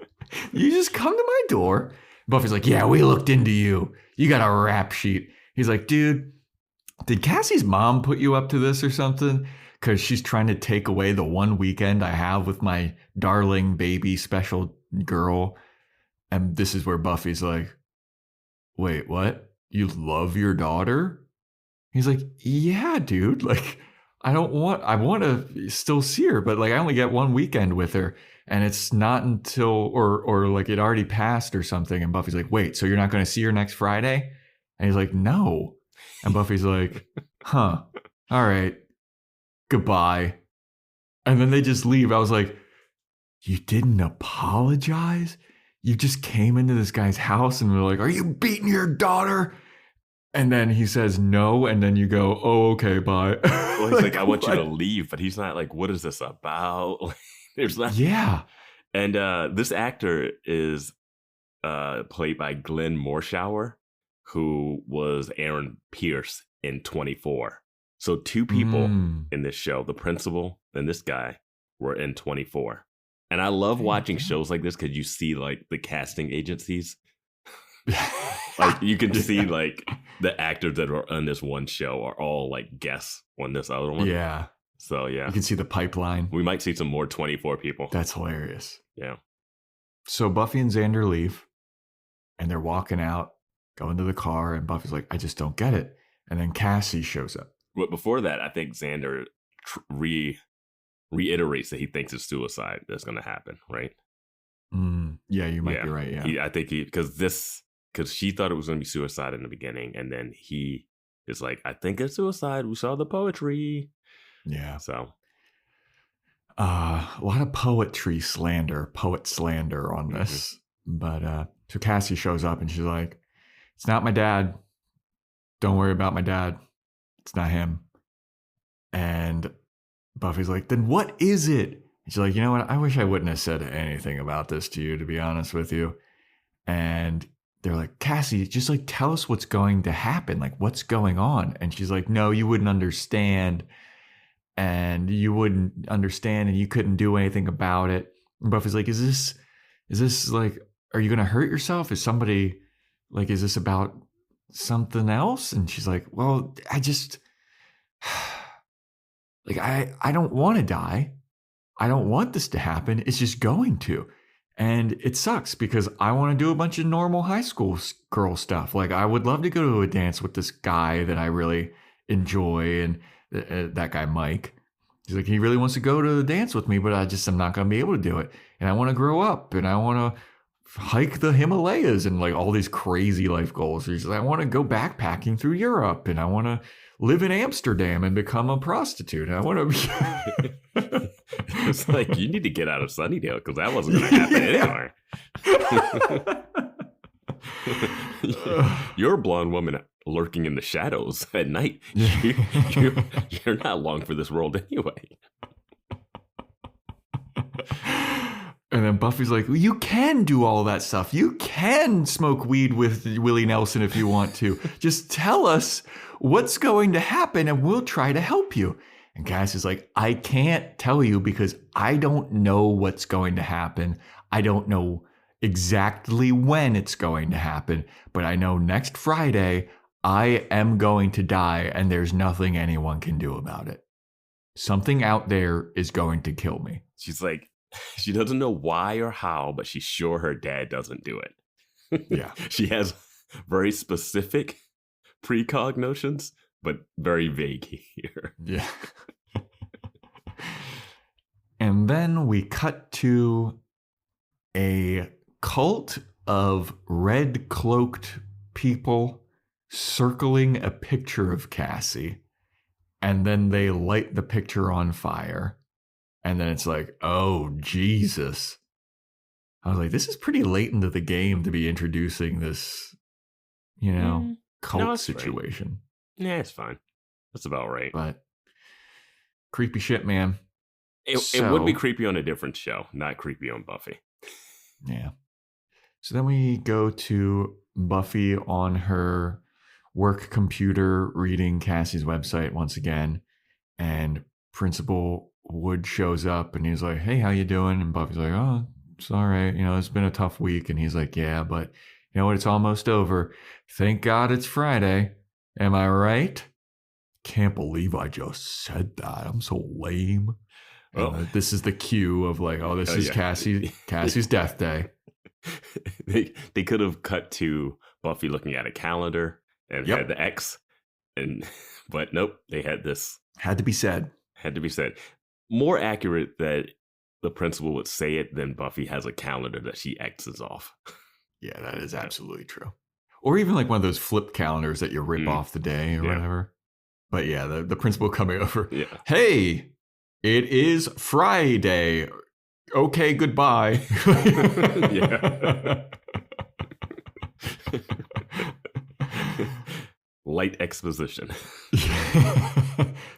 You just come to my door. Buffy's like, yeah, we looked into you. You got a rap sheet. He's like, dude, did Cassie's mom put you up to this or something? Because she's trying to take away the one weekend I have with my darling baby special girl. And this is where Buffy's like, wait, what? You love your daughter? He's like, yeah, dude. Like, I want to still see her, but like I only get one weekend with her and it's not until, or like it already passed or something. And Buffy's like, wait, so you're not going to see her next Friday? And he's like, no. And Buffy's like, huh, all right, goodbye. And then they just leave. I was like, you didn't apologize? You just came into this guy's house and were like, are you beating your daughter? And then he says no. And then you go, oh, okay, bye. Well, he's like, I want you to leave. But he's not like, what is this about? Like, there's not. Yeah. And this actor is played by Glenn Morshower, who was Aaron Pierce in 24. So two people in this show, the principal and this guy, were in 24. And I love watching shows like this because you see like the casting agencies. Like you can see like the actors that are on this one show are all like guests on this other one. Yeah. So yeah. You can see the pipeline. We might see some more 24 people. That's hilarious. Yeah. So Buffy and Xander leave and they're walking out, going to the car, and Buffy's like, I just don't get it. And then Cassie shows up. But before that, I think Xander reiterates that he thinks it's suicide that's going to happen, right? Yeah, you might be right. Yeah, I think because she thought it was going to be suicide in the beginning, and then he is like, I think it's suicide. We saw the poetry. Yeah. So, a lot of poet slander on this. But so Cassie shows up and she's like, it's not my dad. Don't worry about my dad. It's not him. And Buffy's like, then what is it? And she's like, you know what? I wish I wouldn't have said anything about this to you, to be honest with you. And they're like, Cassie, just like tell us what's going to happen. Like, what's going on? And she's like, no, you wouldn't understand. And you wouldn't understand and you couldn't do anything about it. And Buffy's like, is this like, are you going to hurt yourself? Is somebody like, is this about something else? And she's like, well, I just like, I don't want to die. I don't want this to happen. It's just going to. And it sucks because I want to do a bunch of normal high school girl stuff. Like I would love to go to a dance with this guy that I really enjoy. And that guy, Mike, he's like, he really wants to go to the dance with me, but I'm not going to be able to do it. And I want to grow up and I want to hike the Himalayas and like all these crazy life goals. He's like, I want to go backpacking through Europe and I want to live in Amsterdam and become a prostitute. I want to be. It's like, you need to get out of Sunnydale because that wasn't going to happen anyway. You're a blonde woman lurking in the shadows at night. You're not long for this world anyway. And then Buffy's like, well, you can do all that stuff. You can smoke weed with Willie Nelson if you want to. Just tell us what's going to happen and we'll try to help you. And Cass is like, I can't tell you because I don't know what's going to happen. I don't know exactly when it's going to happen, but I know next Friday I am going to die and there's nothing anyone can do about it. Something out there is going to kill me. She's like, she doesn't know why or how, but she's sure her dad doesn't do it. Yeah. She has very specific precognitions, but very vague here. Yeah. And then we cut to a cult of red cloaked people circling a picture of Cassie. And then they light the picture on fire. And then it's like, oh, Jesus. I was like, this is pretty late into the game to be introducing this, cult situation. Right. Yeah, it's fine. That's about right. But creepy shit, man. It would be creepy on a different show, not creepy on Buffy. Yeah. So then we go to Buffy on her work computer reading Cassie's website once again. And Principal Wood shows up and he's like, hey, how you doing? And Buffy's like, oh, it's all right. It's been a tough week. And he's like, yeah, but you know what? It's almost over. Thank God it's Friday. Am I right? Can't believe I just said that. I'm so lame. Oh. This is the cue of like, oh, this is Cassie's death day. They could have cut to Buffy looking at a calendar and had the X, but nope, they had this. Had to be said. More accurate that the principal would say it than Buffy has a calendar that she X's off. Yeah, that is absolutely true. Or even like one of those flip calendars that you rip off the day or whatever. But yeah, the principal coming over. Yeah. Hey, it is Friday. Okay, goodbye. Yeah. Light exposition.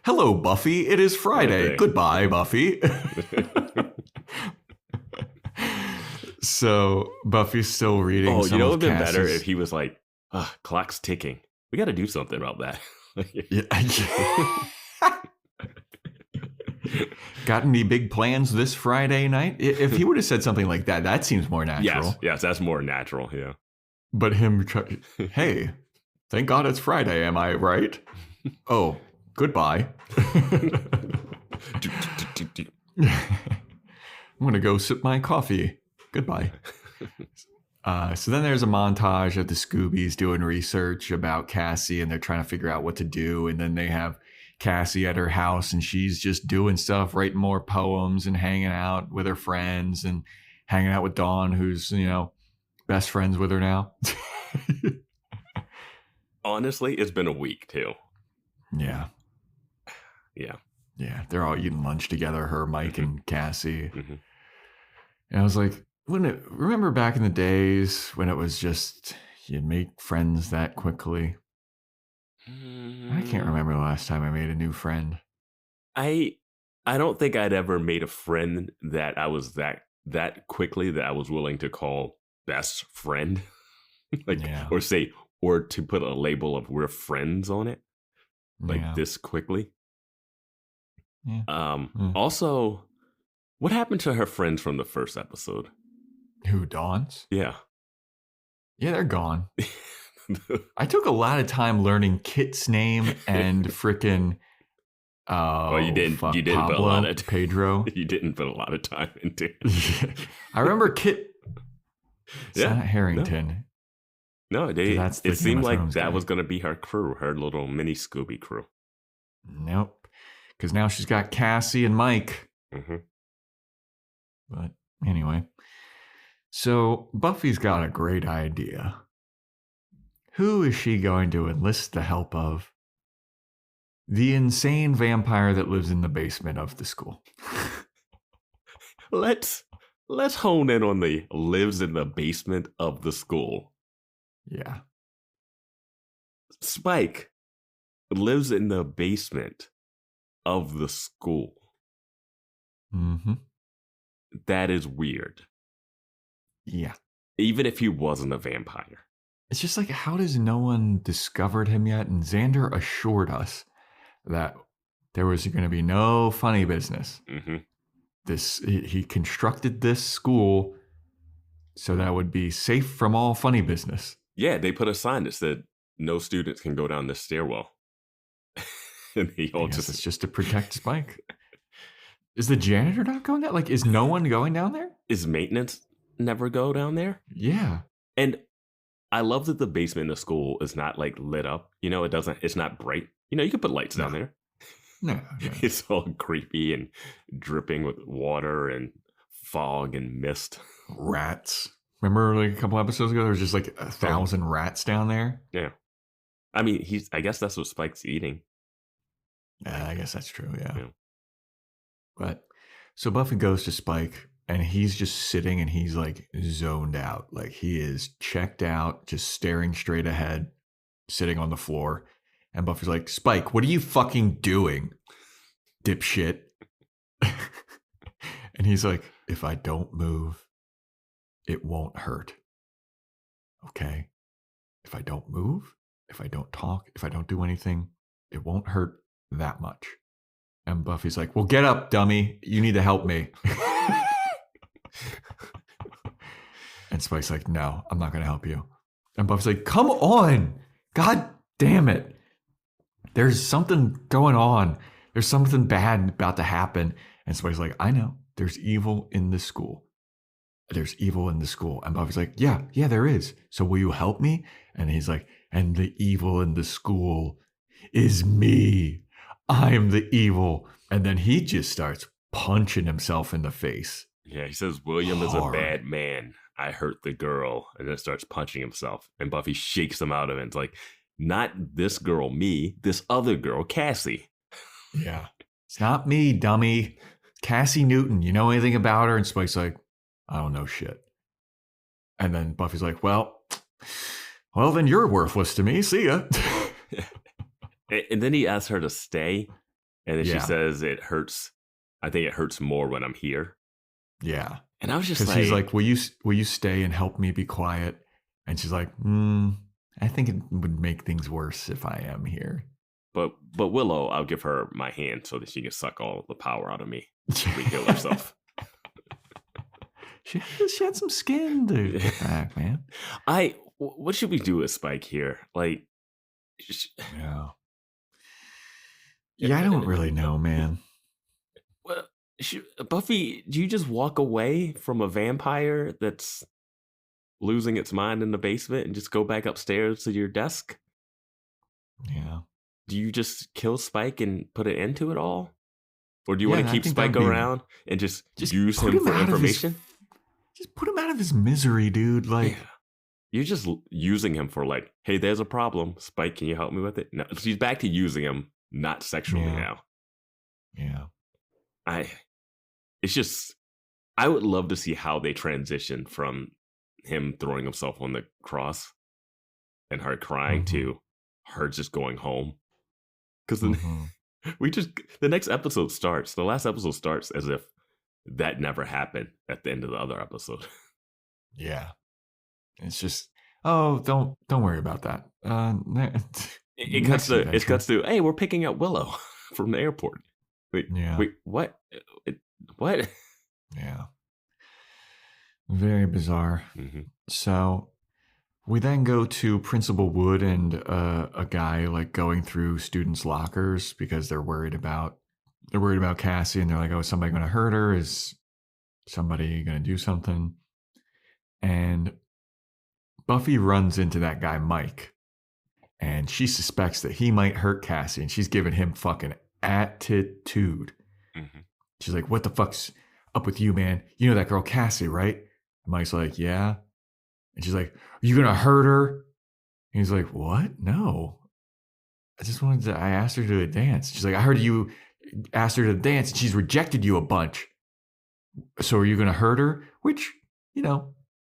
Hello, Buffy. It is Friday. Okay. Goodbye, Buffy. So Buffy's still reading. Oh, some you know, of it would have been better Cass's- if he was like, clock's ticking. We got to do something about that. Got any big plans this Friday night? If he would have said something like that, that seems more natural. Yes, that's more natural. Yeah. But him, hey, thank God it's Friday. Am I right? Oh, goodbye. I'm gonna go sip my coffee. Goodbye. So then there's a montage of the Scoobies doing research about Cassie, and they're trying to figure out what to do. And then they have Cassie at her house, and she's just doing stuff, writing more poems and hanging out with her friends and hanging out with Dawn, who's, best friends with her now. Honestly, it's been a week too. Yeah. Yeah. Yeah. They're all eating lunch together, her, Mike, and Cassie. Mhm. And I was like, remember back in the days when it was just you'd make friends that quickly? I can't remember the last time I made a new friend. I don't think I'd ever made a friend that I was that quickly that I was willing to call best friend. Or to put a label of we're friends on it. This quickly. Yeah. Also, what happened to her friends from the first episode? Who, Dawn's? Yeah. Yeah, they're gone. I took a lot of time learning Kit's name and frickin' you didn't Pablo, put a lot of Pedro. You didn't put a lot of time into it. I remember Kit. It's Yeah, not Harrington. No, That's the it seemed Game of like Thrones that guy. was going to be her crew, her little mini Scooby crew. Nope. Because now she's got Cassie and Mike. Mm-hmm. But anyway. So Buffy's got a great idea. Who is she going to enlist the help of? The insane vampire that lives in the basement of the school. Let's hone in on the lives in the basement of the school. Yeah. Spike lives in the basement of the school. Mm-hmm. That is weird. Yeah. Even if he wasn't a vampire. It's just like, how does no one discovered him yet? And Xander assured us that there was going to be no funny business. Mm-hmm. He constructed this school so that it would be safe from all funny business. Yeah, they put a sign that said no students can go down this stairwell. And they all It's just to protect Spike. Is the janitor not going down? Like, is no one going down there? Is maintenance never go down there? Yeah. And I love that the basement of the school is not like lit up. It's not bright. You can put lights down there. No. It's all creepy and dripping with water and fog and mist. Rats. Remember like a couple episodes ago, there was just like 1,000 rats down there? Yeah. I mean, I guess that's what Spike's eating. I guess that's true, yeah. Yeah. But so Buffy goes to Spike and he's just sitting and he's like zoned out. Like he is checked out, just staring straight ahead, sitting on the floor. And Buffy's like, Spike, what are you fucking doing, dipshit? And he's like, if I don't move, it won't hurt. Okay? If I don't move, if I don't talk, if I don't do anything, it won't hurt that much. And Buffy's like, well, get up, dummy. You need to help me. And Spike's like, no, I'm not going to help you. And Buffy's like, come on. God damn it. There's something going on. There's something bad about to happen. And Spike's like, I know. There's evil in the school. There's evil in the school. And Buffy's like, yeah, there is. So will you help me? And he's like, and the evil in the school is me. I'm the evil. And then he just starts punching himself in the face. Yeah, he says William is a Hard. bad man. I hurt the girl, and then starts punching himself. And Buffy shakes him out of it. It's like, not this girl, me, this other girl, Cassie. Yeah. It's not me, dummy. Cassie Newton. You know anything about her? And Spike's like, I don't know shit. And then Buffy's like, well, then you're worthless to me. See ya. And then he asks her to stay. And then Yeah. she says it hurts. I think it hurts more when I'm here. Yeah. And I was just Because like, he's like, will you stay and help me be quiet? And she's like, I think it would make things worse if I am here. but Willow, I'll give her my hand so that she can suck all the power out of me. Reheal herself. She had some skin to get back, man. What should we do with Spike here? Like, Yeah. Yeah, I don't really know, man. well, Buffy, do you just walk away from a vampire that's losing its mind in the basement and just go back upstairs to your desk? Yeah. Do you just kill Spike and put an end to it all? Or do you want Yeah, to I keep think Spike that'd be- around and just use put him for out of his- information? Just put him out of his misery, dude. Like, Yeah. You're just using him for like, hey, there's a problem. Spike, can you help me with it? No, she's back to using him, not sexually Yeah. now. yeah. It's just, I would love to see how they transition from him throwing himself on the cross and her crying Mhm. to her just going home. Because Mhm. the next episode starts, the last episode starts as if that never happened at the end of the other episode. Yeah. It's just, oh, don't worry about that. It cuts to, hey, we're picking up Willow from the airport. Wait, Yeah. wait, what? What? Yeah. Very bizarre. Mm-hmm. So we then go to Principal Wood and a guy like going through students' lockers because they're worried about Cassie, and they're like, oh, is somebody going to hurt her? Is somebody going to do something? And Buffy runs into that guy, Mike, and she suspects that he might hurt Cassie, and she's giving him fucking attitude. Mm-hmm. She's like, what the fuck's up with you, man? You know that girl Cassie, right? And Mike's like, yeah. And she's like, are you going to hurt her? And he's like, what? No. I asked her to dance. She's like, I heard you asked her to dance and she's rejected you a bunch. So are you going to hurt her? Which,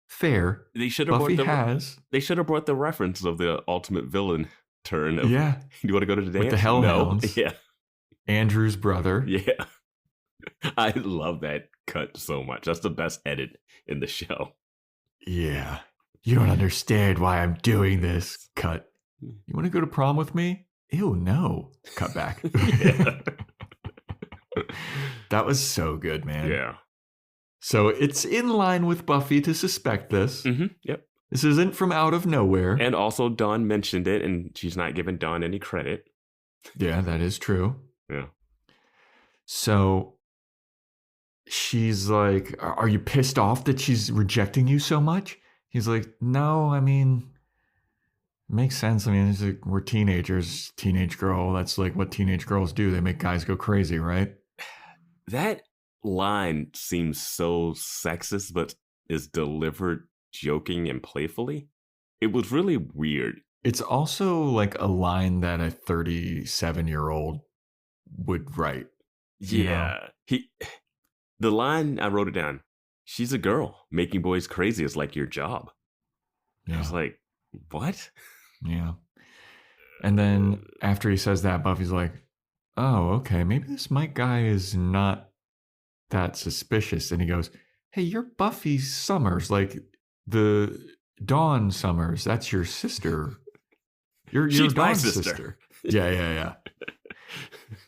fair. They should have Buffy has. They should have brought the reference of the ultimate villain turn. Of, Yeah. You want to go to the dance? With the Hellhounds. No. Yeah. Andrew's brother. Yeah. I love that cut so much. That's the best edit in the show. Yeah. You don't understand why I'm doing this. Cut. You want to go to prom with me? Ew, no. Cut back. That was so good, man. Yeah. So it's in line with Buffy to suspect this. Mm-hmm. Yep. This isn't from out of nowhere. And also Dawn mentioned it, and she's not giving Dawn any credit. Yeah, that is true. Yeah. So she's like, are you pissed off that she's rejecting you so much? He's like, no, I mean, makes sense. I mean, it's like, we're teenagers, teenage girl. That's like what teenage girls do. They make guys go crazy, right? That line seems so sexist, but is delivered joking and playfully. It was really weird. It's also like a line that a 37-year-old would write. Yeah. The line, I wrote it down. She's a girl. Making boys crazy is like your job. Yeah. I was like, what? Yeah. And then after he says that, Buffy's like, oh, okay, maybe this Mike guy is not that suspicious. And he goes, hey, you're Buffy Summers, like the Dawn Summers. That's your sister. You're She's my Dawn's sister. Yeah.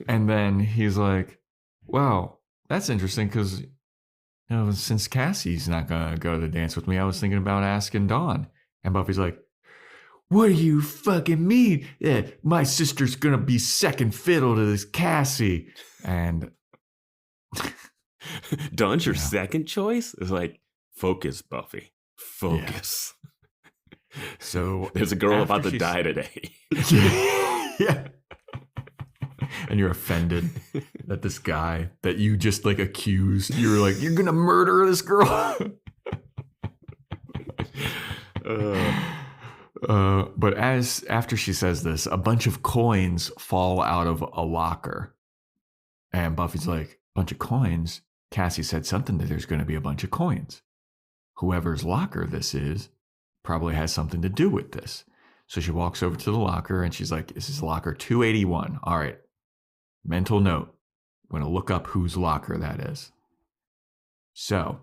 And then he's like, wow, that's interesting because, since Cassie's not going to go to the dance with me, I was thinking about asking Dawn. And Buffy's like, what do you fucking mean? Yeah, my sister's going to be second fiddle to this Cassie. And Dawn's your second choice? It's like, focus, Buffy. Focus. Yeah. So there's a girl after about to die today. Yeah. And you're offended that this guy that you just like accused, you're like, you're gonna murder this girl. But after she says this, a bunch of coins fall out of a locker. And Buffy's like, bunch of coins? Cassie said something that there's going to be a bunch of coins. Whoever's locker this is probably has something to do with this. So she walks over to the locker and she's like, this is locker 281. All right. Mental note. I'm going to look up whose locker that is. So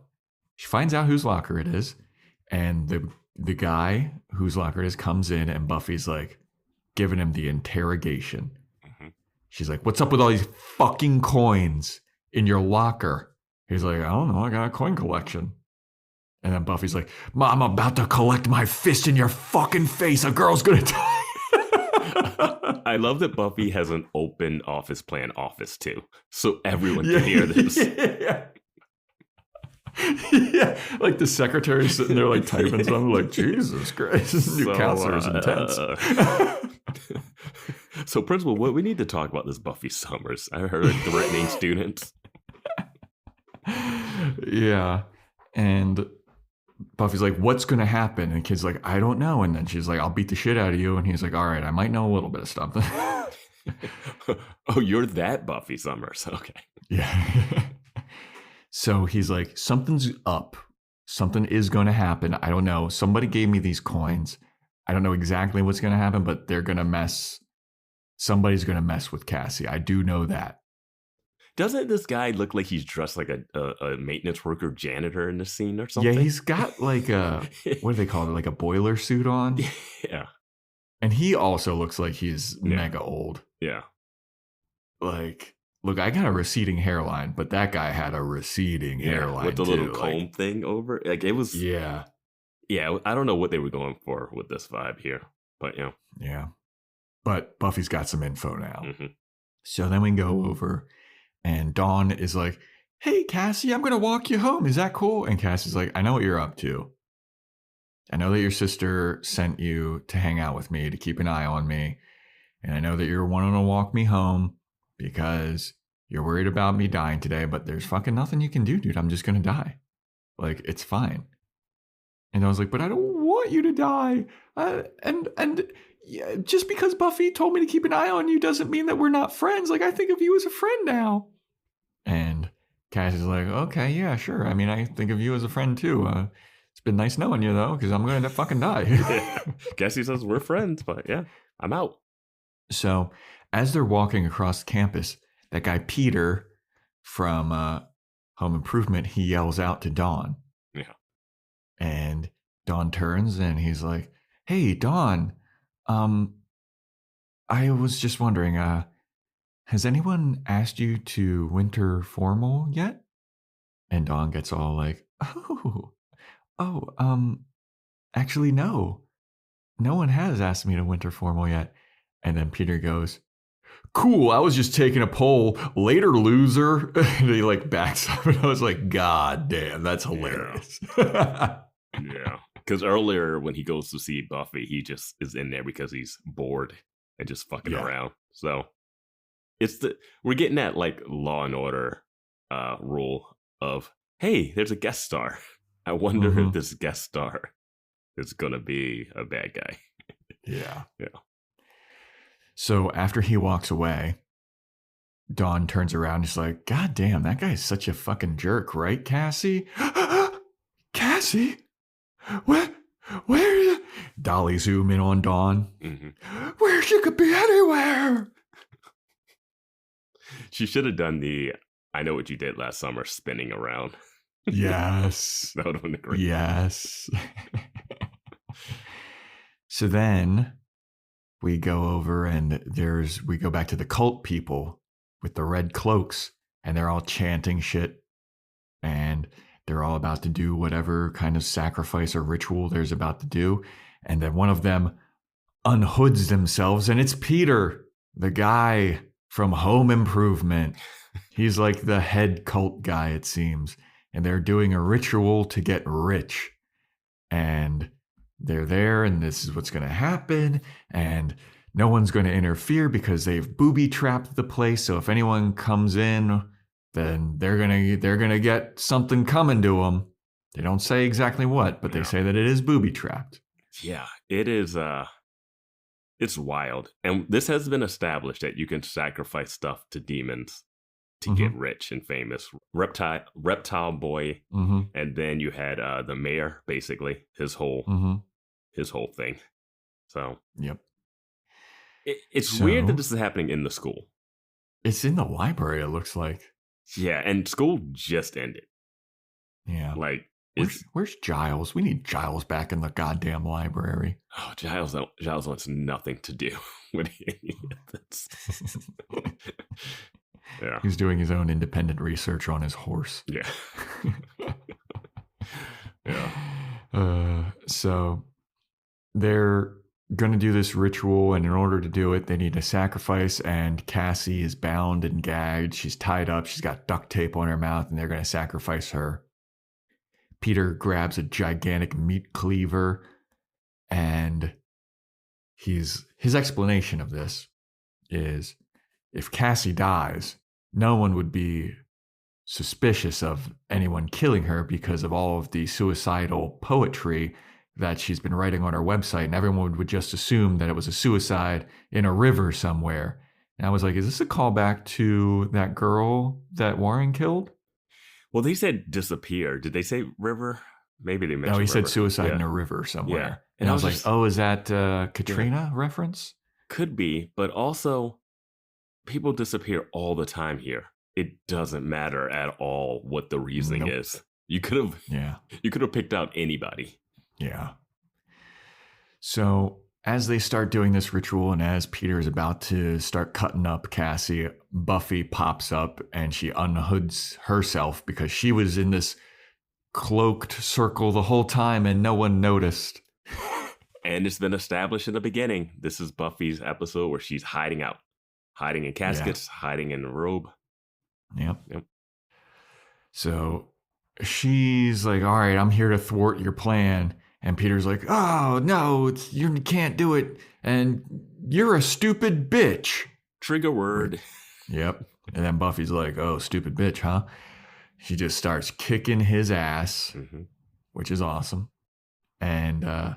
she finds out whose locker it is. And the guy whose locker it is comes in and Buffy's like giving him the interrogation. Mm-hmm. She's like, what's up with all these fucking coins in your locker? He's like, I don't know. I got a coin collection. And then Buffy's like, Mom, I'm about to collect my fist in your fucking face. A girl's going to die. I love that Buffy has an open office plan office too. So everyone can hear this. Yeah. Yeah, like the secretary sitting there like typing something like, Jesus Christ, this new counselor is intense. So principal, what we need to talk about this Buffy Summers. I heard threatening students. Yeah. And Buffy's like, what's going to happen? And the kid's like, I don't know. And then she's like, I'll beat the shit out of you. And he's like, all right, I might know a little bit of stuff. Oh, you're that Buffy Summers. Okay. Yeah. So he's like, something's up. Something is going to happen. I don't know. Somebody gave me these coins. I don't know exactly what's going to happen, but they're going to mess. Somebody's going to mess with Cassie. I do know that. Doesn't this guy look like he's dressed like a maintenance worker janitor in the scene or something? Yeah, he's got like a, what do they call it? Like a boiler suit on. Yeah. And he also looks like he's mega old. Yeah. Like, look, I got a receding hairline, but that guy had a receding hairline with the too. little comb thing over. Like it was. Yeah. Yeah. I don't know what they were going for with this vibe here, but you know. Yeah. But Buffy's got some info now. Mm-hmm. So then we go over and Dawn is like, hey, Cassie, I'm going to walk you home. Is that cool? And Cassie's like, I know what you're up to. I know that your sister sent you to hang out with me, to keep an eye on me. And I know that you're wanting to walk me home because you're worried about me dying today, but there's fucking nothing you can do, dude. I'm just going to die. Like, it's fine. And I was like, but I don't want you to die. And yeah, just because Buffy told me to keep an eye on you doesn't mean that we're not friends. Like, I think of you as a friend now. And Cassie's like, okay, yeah, sure. I mean, I think of you as a friend too. It's been nice knowing you though, because I'm going to fucking die. Yeah. Cassie says we're friends, but yeah, I'm out. So as they're walking across campus, that guy Peter from Home Improvement, he yells out to Dawn. Yeah. And Dawn turns and he's like, hey, Dawn, I was just wondering, has anyone asked you to winter formal yet? And Dawn gets all like, actually, no. No one has asked me to winter formal yet. And then Peter goes, cool, I was just taking a poll. Later, loser. And he like backs up and I was like, God damn, that's hilarious. Yeah. Because earlier when he goes to see Buffy, he just is in there because he's bored and just fucking around. So we're getting that like Law and Order rule of, hey, there's a guest star. I wonder if this guest star is going to be a bad guy. Yeah. Yeah. So after he walks away, Dawn turns around and she's like, God damn, that guy's such a fucking jerk, right, Cassie? Cassie? Where? Dolly zoom in on Dawn. Mm-hmm. Where she could be anywhere. She should have done the I know what you did last summer spinning around. Yes. That would have been great. Yes. So then we go over and we go back to the cult people with the red cloaks and they're all chanting shit and they're all about to do whatever kind of sacrifice or ritual there's about to do. And then one of them unhoods themselves and it's Peter, the guy from Home Improvement. He's like the head cult guy, it seems. And they're doing a ritual to get rich. And they're there and this is what's going to happen. And no one's going to interfere because they've booby-trapped the place. So if anyone comes in, then they're gonna get something coming to them. They don't say exactly what, but they say that it is booby-trapped. Yeah, it is. It's wild. And this has been established that you can sacrifice stuff to demons to get rich and famous. Reptile Boy, and then you had the mayor, basically his whole thing. So yep, it's weird that this is happening in the school. It's in the library. It looks like. Yeah, and school just ended. Yeah, like where's Giles? We need Giles back in the goddamn library. Oh, Giles wants nothing to do with any of this. Yeah. He's doing his own independent research on his horse. Yeah. Yeah. So they're going to do this ritual, and in order to do it, they need a sacrifice, and Cassie is bound and gagged. She's tied up. She's got duct tape on her mouth, and they're going to sacrifice her. Peter grabs a gigantic meat cleaver, and his explanation of this is if Cassie dies, no one would be suspicious of anyone killing her because of all of the suicidal poetry that she's been writing on her website, and everyone would just assume that it was a suicide in a river somewhere. And I was like, is this a callback to that girl that Warren killed? Well, they said disappear. Did they say river? Maybe they mentioned No, he river. said suicide in a river somewhere. Yeah. And I was like, oh, is that Katrina reference? Could be, but also people disappear all the time here. It doesn't matter at all what the reasoning is. You could have picked out anybody. Yeah. So as they start doing this ritual, and as Peter is about to start cutting up Cassie, Buffy pops up and she unhoods herself because she was in this cloaked circle the whole time and no one noticed. And it's been established in the beginning. This is Buffy's episode where she's hiding out, hiding in caskets, hiding in a robe. Yep. So she's like, all right, I'm here to thwart your plan. And Peter's like, oh, no, you can't do it. And you're a stupid bitch. Trigger word. Yep. And then Buffy's like, oh, stupid bitch, huh? She just starts kicking his ass, which is awesome. And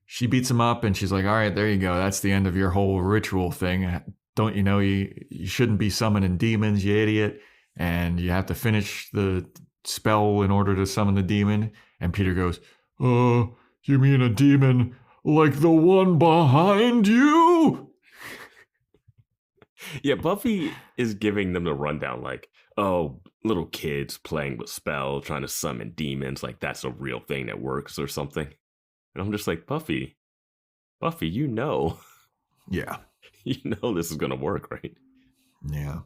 she beats him up and she's like, all right, there you go. That's the end of your whole ritual thing. Don't you know you shouldn't be summoning demons, you idiot. And you have to finish the spell in order to summon the demon. And Peter goes, you mean a demon like the one behind you? Yeah, Buffy is giving them the rundown like, oh, little kids playing with spells, trying to summon demons, like that's a real thing that works or something. And I'm just like, Buffy, you know. Yeah. You know this is going to work, right? Yeah.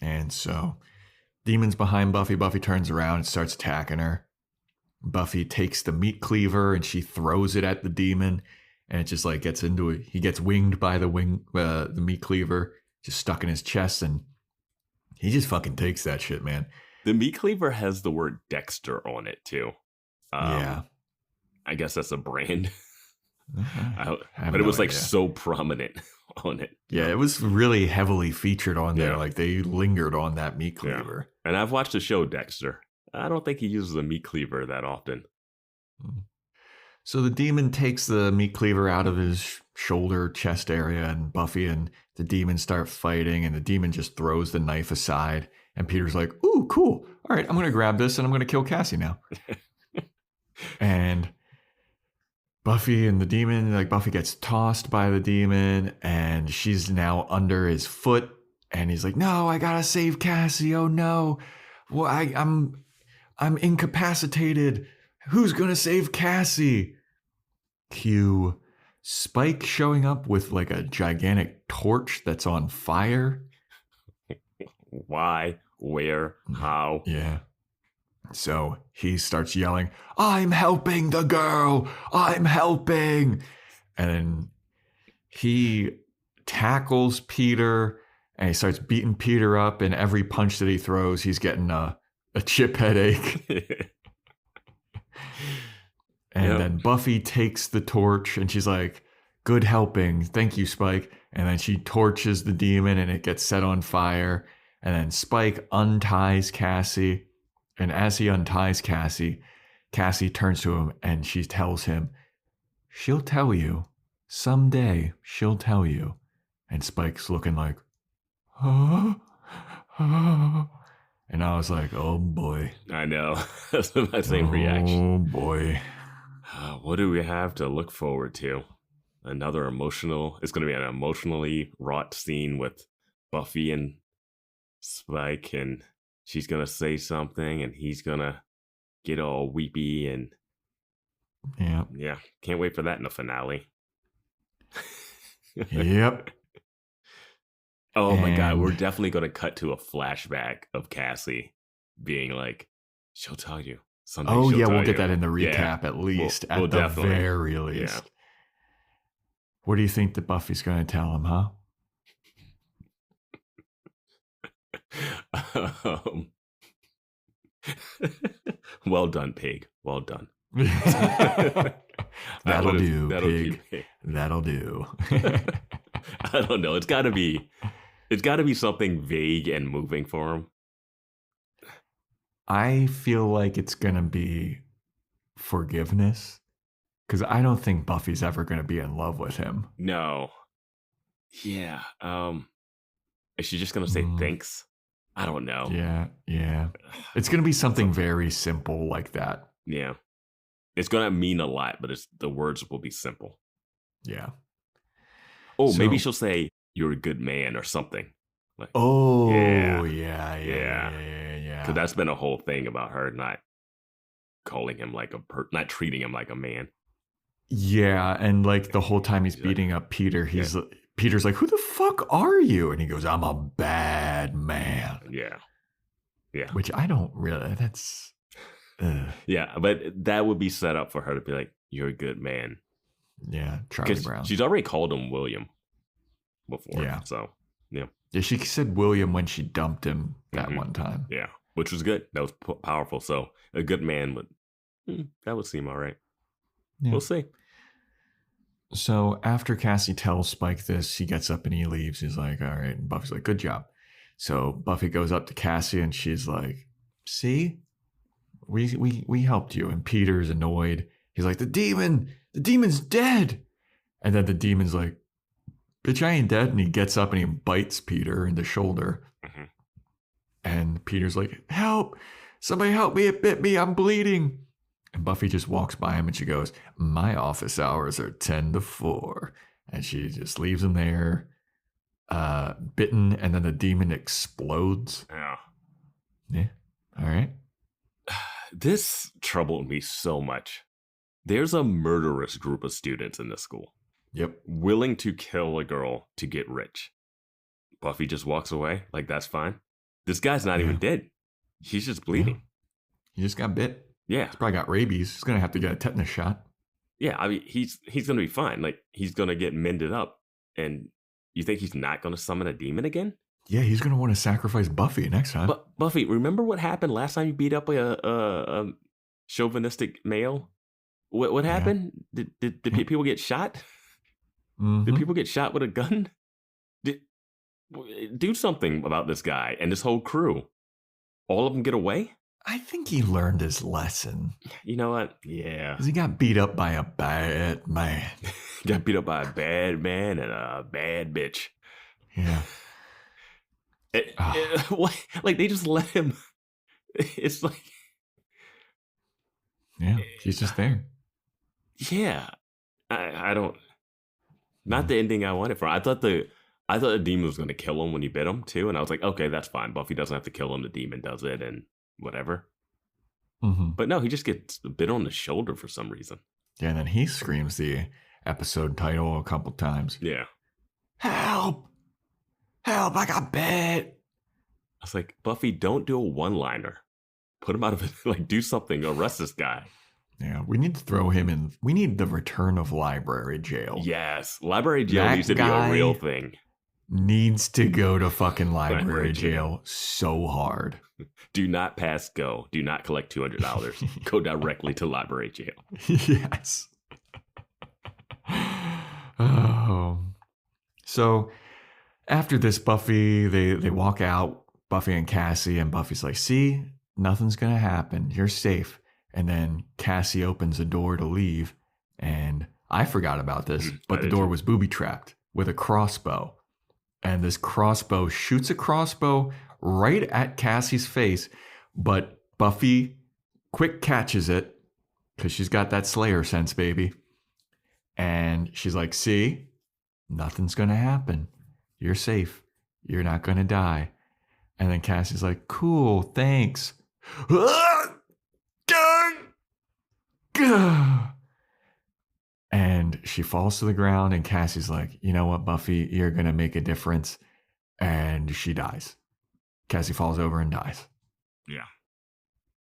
And so, demon's behind Buffy. Buffy turns around and starts attacking her. Buffy takes the meat cleaver and she throws it at the demon, and it just like gets into it. He gets winged by the meat cleaver, just stuck in his chest, and he just fucking takes that shit, man. The meat cleaver has the word Dexter on it too. Yeah, I guess that's a brand. But it was like so prominent on it. Yeah, it was really heavily featured on there. Like they lingered on that meat cleaver. Yeah. And I've watched the show Dexter. I don't think he uses a meat cleaver that often. So the demon takes the meat cleaver out of his shoulder, chest area, and Buffy and the demon start fighting, and the demon just throws the knife aside. And Peter's like, ooh, cool. All right, I'm going to grab this and I'm going to kill Cassie now. And Buffy and the demon, like Buffy gets tossed by the demon and she's now under his foot. And he's like, no, I got to save Cassie. Oh no. Well, I'm incapacitated. Who's going to save Cassie? Cue Spike showing up with like a gigantic torch that's on fire. Why? Where? How? Yeah. So he starts yelling, I'm helping the girl. I'm helping. And then he tackles Peter and he starts beating Peter up. And every punch that he throws, he's getting a chip headache. And then Buffy takes the torch and she's like, Good helping. Thank you, Spike. And then she torches the demon and it gets set on fire. And then Spike unties Cassie. And as he unties Cassie, Cassie turns to him and she tells him, she'll tell you. Someday she'll tell you. And Spike's looking like, huh? And I was like, oh boy. I know. That's my same reaction. Oh boy. What do we have to look forward to? Another emotional, it's going to be an emotionally wrought scene with Buffy and Spike, and she's going to say something and he's going to get all weepy, and yeah, can't wait for that in the finale. Yep. Oh my God, we're definitely going to cut to a flashback of Cassie being like, she'll tell you. Someday oh she'll yeah, tell we'll you. get that in the recap at least, we'll at the definitely. very least. Yeah. What do you think that Buffy's going to tell him, huh? Well done, pig. Well done. That'll do, pig. That'll do. I don't know. It's got to be something vague and moving for him. I feel like it's going to be forgiveness, because I don't think Buffy's ever going to be in love with him. No. Yeah. Is she just going to say thanks? I don't know. Yeah. It's going to be something very simple like that. Yeah. It's going to mean a lot, but the words will be simple. Yeah. Oh, maybe she'll say, you're a good man or something. Like, oh, yeah. Yeah. Because that's been a whole thing about her not calling him like not treating him like a man. Yeah, and like the whole time he's beating up Peter, Peter's like, who the fuck are you? And he goes, I'm a bad man. Yeah. Which I don't really, that's... Yeah, but that would be set up for her to be like, you're a good man. Yeah, Charlie Brown. She's already called him William before. Yeah. So, yeah. Yeah, she said William when she dumped him that one time. Yeah, which was good. That was powerful. So a good man that would seem all right. Yeah. We'll see. So after Cassie tells Spike this, he gets up and he leaves. He's like, all right. And Buffy's like, good job. So Buffy goes up to Cassie and she's like, see, we helped you. And Peter's annoyed. He's like, the demon's dead. And then the demon's like, bitch, I ain't dead. And he gets up and he bites Peter in the shoulder. Mm-hmm. And Peter's like, help, somebody help me. It bit me. I'm bleeding. And Buffy just walks by him and she goes, my office hours are 10 to 4. And she just leaves him there, bitten. And then the demon explodes. Yeah. All right. This troubled me so much. There's a murderous group of students in this school. Yep. Willing to kill a girl to get rich. Buffy just walks away. Like, that's fine. This guy's not even dead. He's just bleeding. He just got bit. Yeah. He's probably got rabies. He's going to have to get a tetanus shot. Yeah, I mean, he's going to be fine. Like, he's going to get mended up. And you think he's not going to summon a demon again? Yeah, he's going to want to sacrifice Buffy next time. But Buffy, remember what happened last time you beat up a chauvinistic male? What happened? Did people get shot? Mm-hmm. Did people get shot with a gun? Do something about this guy and this whole crew. All of them get away? I think he learned his lesson. You know what? Yeah. Because he got beat up by a bad man. Got beat up by a bad man and a bad bitch. Yeah. Like, they just let him. It's like. Yeah, he's just there. Yeah. I don't. Not the ending I wanted for. I thought the demon was going to kill him when he bit him too, and I was like, okay, that's fine. Buffy doesn't have to kill him. The demon does it, and whatever. Mm-hmm. But no, he just gets bit on the shoulder for some reason. Yeah, and then he screams the episode title a couple times. Yeah. Help! Help! I got bit. I was like, Buffy, don't do a one-liner. Put him out of it. Like, do something. Arrest this guy. Yeah, we need to throw him in. We need the return of library jail. Yes, library jail needs to be a real thing. Needs to go to fucking library jail so hard. Do not pass go. Do not collect $200. Go directly to library jail. Yes. So after this, Buffy, they walk out, Buffy and Cassie, and Buffy's like, see, nothing's going to happen. You're safe. And then Cassie opens the door to leave. And I forgot about this, but the door was booby-trapped with a crossbow. And this crossbow shoots a crossbow right at Cassie's face. But Buffy quick catches it because she's got that Slayer sense, baby. And she's like, see, nothing's going to happen. You're safe. You're not going to die. And then Cassie's like, cool, thanks. And she falls to the ground, and Cassie's like, you know what, Buffy, you're going to make a difference. And she dies. Cassie falls over and dies. Yeah.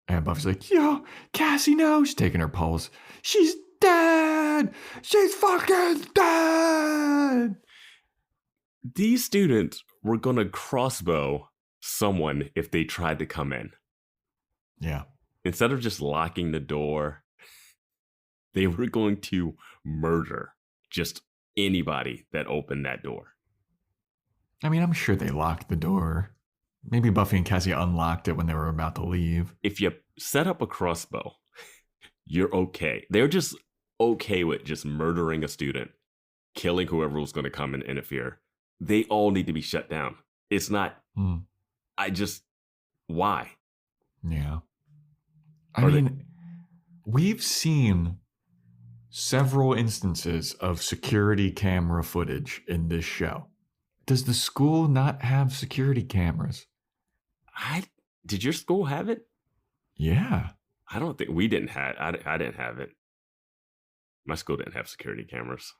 And Buffy's like, yo, Cassie, no. She's taking her pulse. She's dead. She's fucking dead. These students were going to crossbow someone if they tried to come in. Yeah. Instead of just locking the door, they were going to murder just anybody that opened that door. I mean, I'm sure they locked the door. Maybe Buffy and Cassie unlocked it when they were about to leave. If you set up a crossbow, you're okay. They're just okay with just murdering a student, killing whoever was going to come and interfere. They all need to be shut down. It's not, why? Yeah. I mean, we've seen several instances of security camera footage in this show. Does the school not have security cameras? Did your school have it? Yeah. I don't think we didn't have. I didn't have it. My school didn't have security cameras.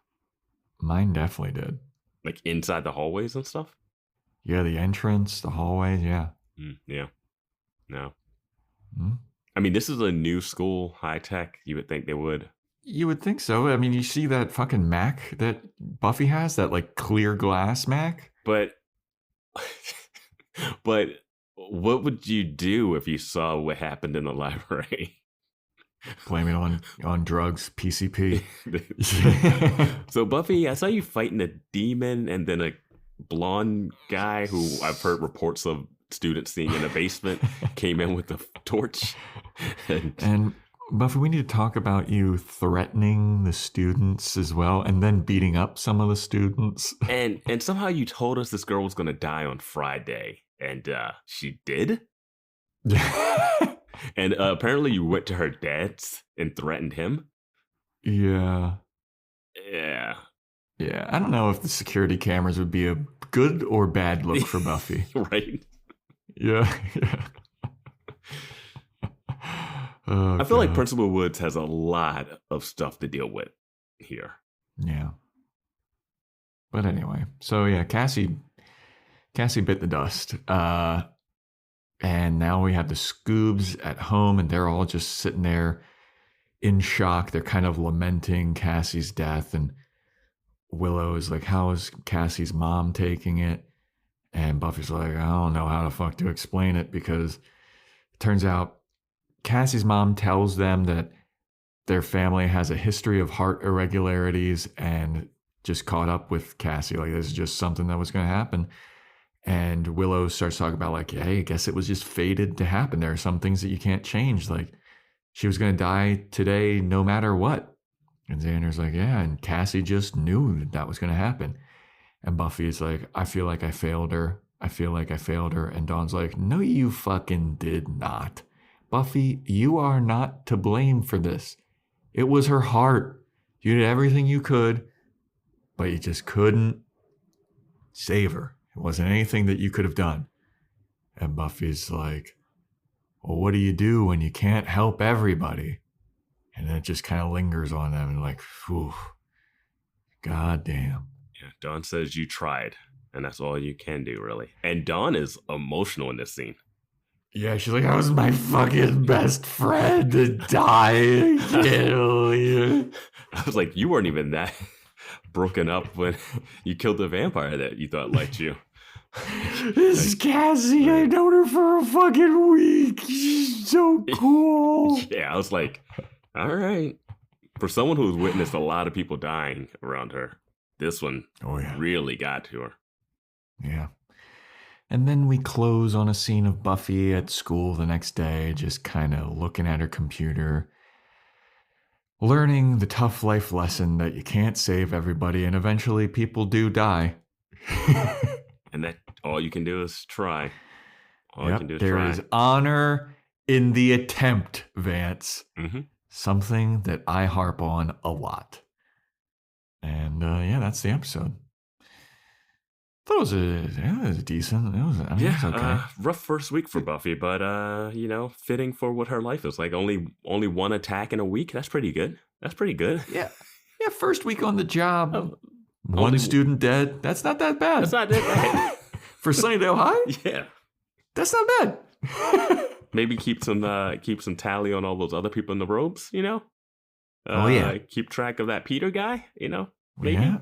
Mine definitely did. Like inside the hallways and stuff? Yeah, the entrance, the hallways, yeah. Yeah. No. Mm. I mean, this is a new school, high tech. You would think they would. You would think so. I mean, you see that fucking Mac that Buffy has, that like clear glass Mac? But what would you do if you saw what happened in the library? Blame it on drugs, PCP. So Buffy, I saw you fighting a demon and then a blonde guy who I've heard reports of students seeing in a basement came in with a torch. And Buffy, we need to talk about you threatening the students as well, and then beating up some of the students. And somehow you told us this girl was going to die on Friday, and she did? And apparently you went to her dad's and threatened him? Yeah. Yeah. Yeah, I don't know if the security cameras would be a good or bad look for Buffy. Right? Yeah. I feel like Principal Woods has a lot of stuff to deal with here. Yeah. But anyway, so yeah, Cassie bit the dust. And now we have the Scoobs at home, and they're all just sitting there in shock. They're kind of lamenting Cassie's death, and Willow is like, how is Cassie's mom taking it? And Buffy's like, I don't know how the fuck to explain it, because it turns out Cassie's mom tells them that their family has a history of heart irregularities and just caught up with Cassie. Like, this is just something that was going to happen. And Willow starts talking about like, hey, I guess it was just fated to happen. There are some things that you can't change. Like, she was going to die today no matter what. And Xander's like, yeah, and Cassie just knew that was going to happen. And Buffy's like, I feel like I failed her. I feel like I failed her. And Dawn's like, no, you fucking did not. Buffy, you are not to blame for this. It was her heart. You did everything you could, but you just couldn't save her. It wasn't anything that you could have done. And Buffy's like, well, what do you do when you can't help everybody? And then it just kind of lingers on them and like, whew, goddamn. Yeah, Dawn says you tried, and that's all you can do, really. And Dawn is emotional in this scene. Yeah, she's like, I was my fucking best friend to die. I can't believe it. I was like, you weren't even that broken up when you killed the vampire that you thought liked you. This is Cassie. I've known her for a fucking week. She's so cool. Yeah, I was like, all right. For someone who's witnessed a lot of people dying around her, this one really got to her. Yeah. And then we close on a scene of Buffy at school the next day, just kind of looking at her computer, learning the tough life lesson that you can't save everybody, and eventually people do die. And that all you can do is try. All you can do is there try. is honor in the attempt, Vance. Mm-hmm. Something that I harp on a lot. And that's the episode. It was decent. It was okay. Rough first week for Buffy, but fitting for what her life is like. Only one attack in a week. That's pretty good. Yeah. First week on the job. One student dead. That's not that bad. That's not that bad. For Sunnydale High? Yeah. That's not bad. Maybe keep some tally on all those other people in the robes, Keep track of that Peter guy, maybe. Yeah.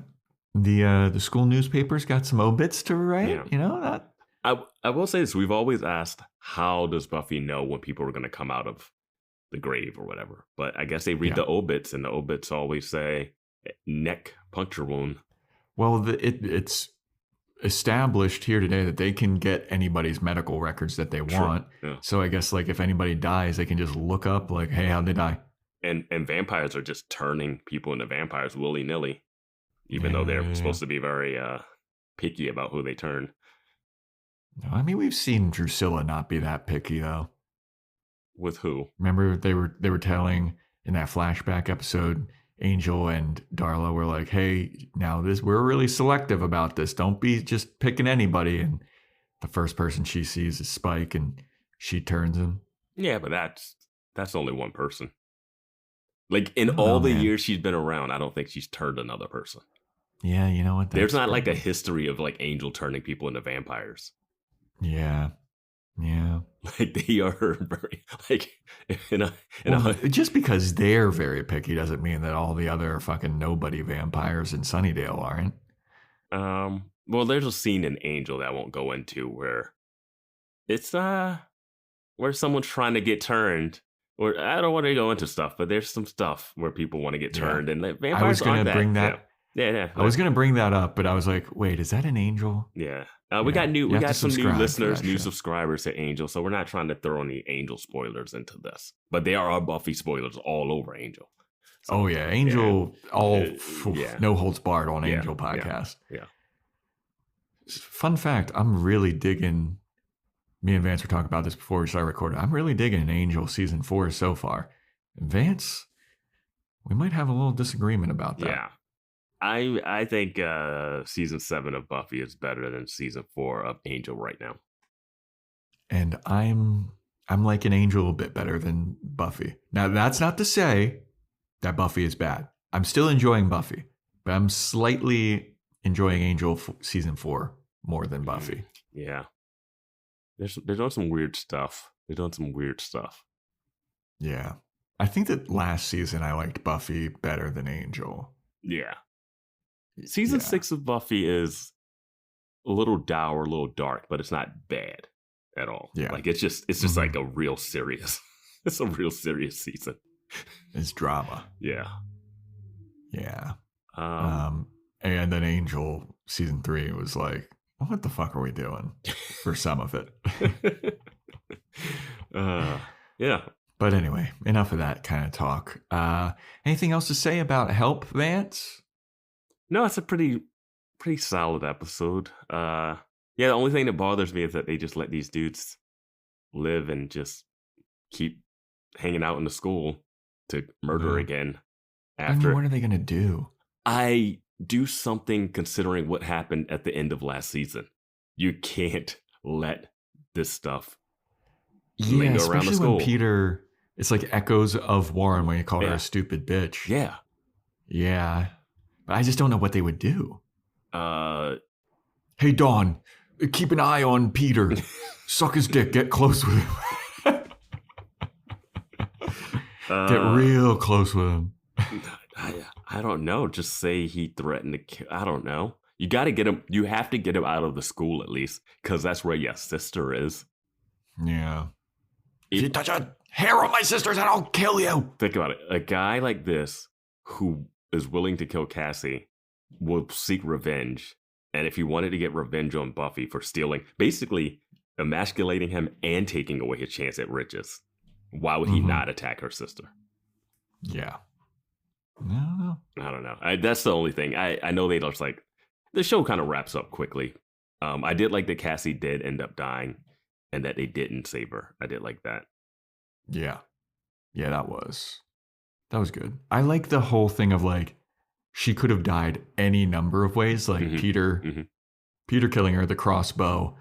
The school newspapers got some obits to write, that. I will say this, we've always asked, how does Buffy know when people are going to come out of the grave or whatever? But I guess they read the obits, and the obits always say neck puncture wound. Well, it's established here today that they can get anybody's medical records that they want. Yeah. So I guess if anybody dies, they can just look up hey, how'd they die? And vampires are just turning people into vampires willy-nilly, even though they're supposed to be very picky about who they turn. No, I mean, we've seen Drusilla not be that picky though. With who? Remember they were telling in that flashback episode, Angel and Darla were like, hey, now we're really selective about this. Don't be just picking anybody. And the first person she sees is Spike, and she turns him. Yeah, but that's only one person. In all the years she's been around, I don't think she's turned another person. Yeah, you know what? There's not a history of Angel turning people into vampires. Yeah. Yeah. They are very just because they're very picky doesn't mean that all the other fucking nobody vampires in Sunnydale aren't. Well, there's a scene in Angel that I won't go into where it's where someone's trying to get turned. Or I don't want to go into stuff, but there's some stuff where people want to get turned, and vampires I was going to bring that. Yeah. I was going to bring that up, but I was like, wait, is that an Angel? Yeah. We got some new listeners, new subscribers to Angel, so we're not trying to throw any Angel spoilers into this. But there are Buffy spoilers all over Angel. So, Angel, no holds barred on Angel podcast. Yeah. Fun fact, I'm really digging. Me and Vance were talking about this before we started recording. I'm really digging Angel season 4 so far. Vance, we might have a little disagreement about that. Yeah. I think season 7 of Buffy is better than season 4 of Angel right now. And I'm liking Angel a bit better than Buffy. Now, that's not to say that Buffy is bad. I'm still enjoying Buffy, but I'm slightly enjoying Angel season 4 more than Buffy. Yeah. They're doing some weird stuff. Yeah. I think that last season I liked Buffy better than Angel. Yeah. Season 6 of Buffy is a little dour, a little dark, but it's not bad at all. Yeah. It's just like a real serious, it's a real serious season. It's drama. Yeah. Yeah. And then Angel season 3 was like, what the fuck are we doing for some of it? Yeah. But anyway, enough of that kind of talk. Anything else to say about Help, Vance? No, it's a pretty solid episode. The only thing that bothers me is that they just let these dudes live and just keep hanging out in the school to murder again. After, what are they going to do? I do something considering what happened at the end of last season. You can't let this stuff linger around the school. When Peter, it's like echoes of Warren when he called her a stupid bitch. Yeah. Yeah. But I just don't know what they would do. Hey, Dawn, keep an eye on Peter. Suck his dick. Get close with him. Get real close with him. I don't know. Just say he threatened to kill. I don't know. You got to get him. You have to get him out of the school at least, because that's where your sister is. Yeah. If you touch a hair on my sister's head, I'll kill you. Think about it. A guy like this who is willing to kill Cassie will seek revenge. And if he wanted to get revenge on Buffy for stealing, basically emasculating him and taking away his chance at riches, why would he not attack her sister? Yeah. No. I don't know. That's the only thing. I know they just like, the show kind of wraps up quickly. I did like that Cassie did end up dying and that they didn't save her. I did like that. Yeah. Yeah, that was good. I like the whole thing of like, she could have died any number of ways. Like Peter killing her, the crossbow,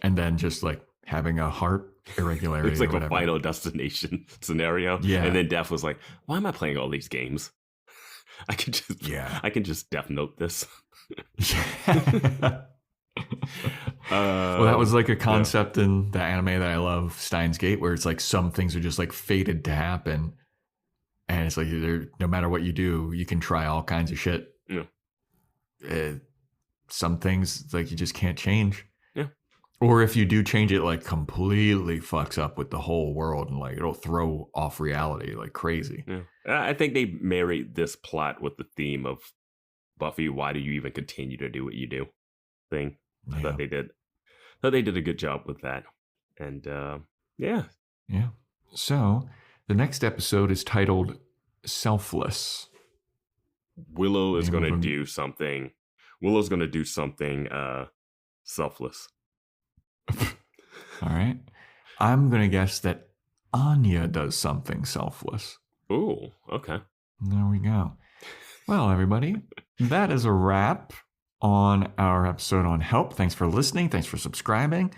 and then just like having a heart irregularity. It's like or whatever. a Final Destination scenario. Yeah. And then Death was like, why am I playing all these games? I can just Death Note this. Well, that was like a concept in the anime that I love, Steins Gate, where it's like some things are just like fated to happen. And it's like, no matter what you do, you can try all kinds of shit. Yeah. Some things like you just can't change. Yeah. Or if you do change it, like completely fucks up with the whole world and like it'll throw off reality like crazy. Yeah. I think they married this plot with the theme of Buffy, why do you even continue to do what you do thing. Yeah. I thought they did a good job with that. And yeah. So the next episode is titled Selfless. Willow is going to do something. Willow's going to do something selfless. All right. I'm going to guess that Anya does something selfless. Ooh, okay. There we go. Well, everybody, that is a wrap on our episode on Help. Thanks for listening. Thanks for subscribing.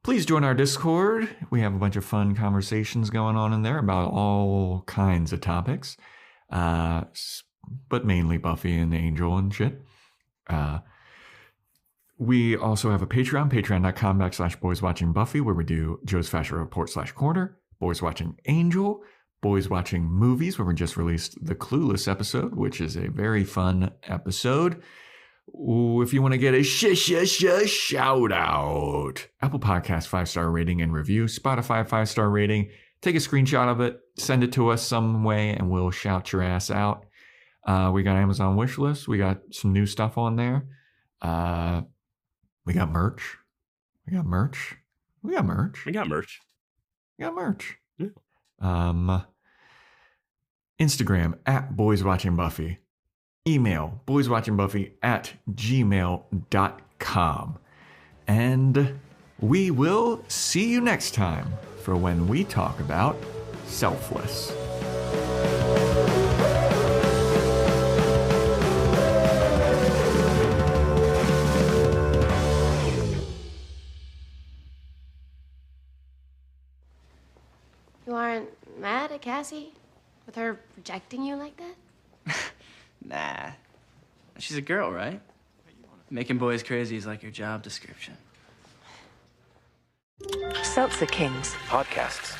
Please join our Discord. We have a bunch of fun conversations going on in there about all kinds of topics, but mainly Buffy and Angel and shit. We also have a Patreon, patreon.com/Boys Watching Buffy, where we do Joe's Fashion Report /Corner, Boys Watching Angel, Boys Watching Movies, where we just released the Clueless episode, which is a very fun episode. Ooh, if you want to get a shout out, Apple Podcast 5-star rating and review, Spotify 5-star rating, take a screenshot of it, send it to us some way, and we'll shout your ass out. We got Amazon wishlist. We got some new stuff on there. We got merch. Yeah. Instagram @Boys Watching Buffy. Email boyswatchingbuffy@gmail.com. And we will see you next time for when we talk about Selfless. You aren't mad at Cassie? With her rejecting you like that? Nah. She's a girl, right? Making boys crazy is like your job description. Seltzer Kings. Podcasts.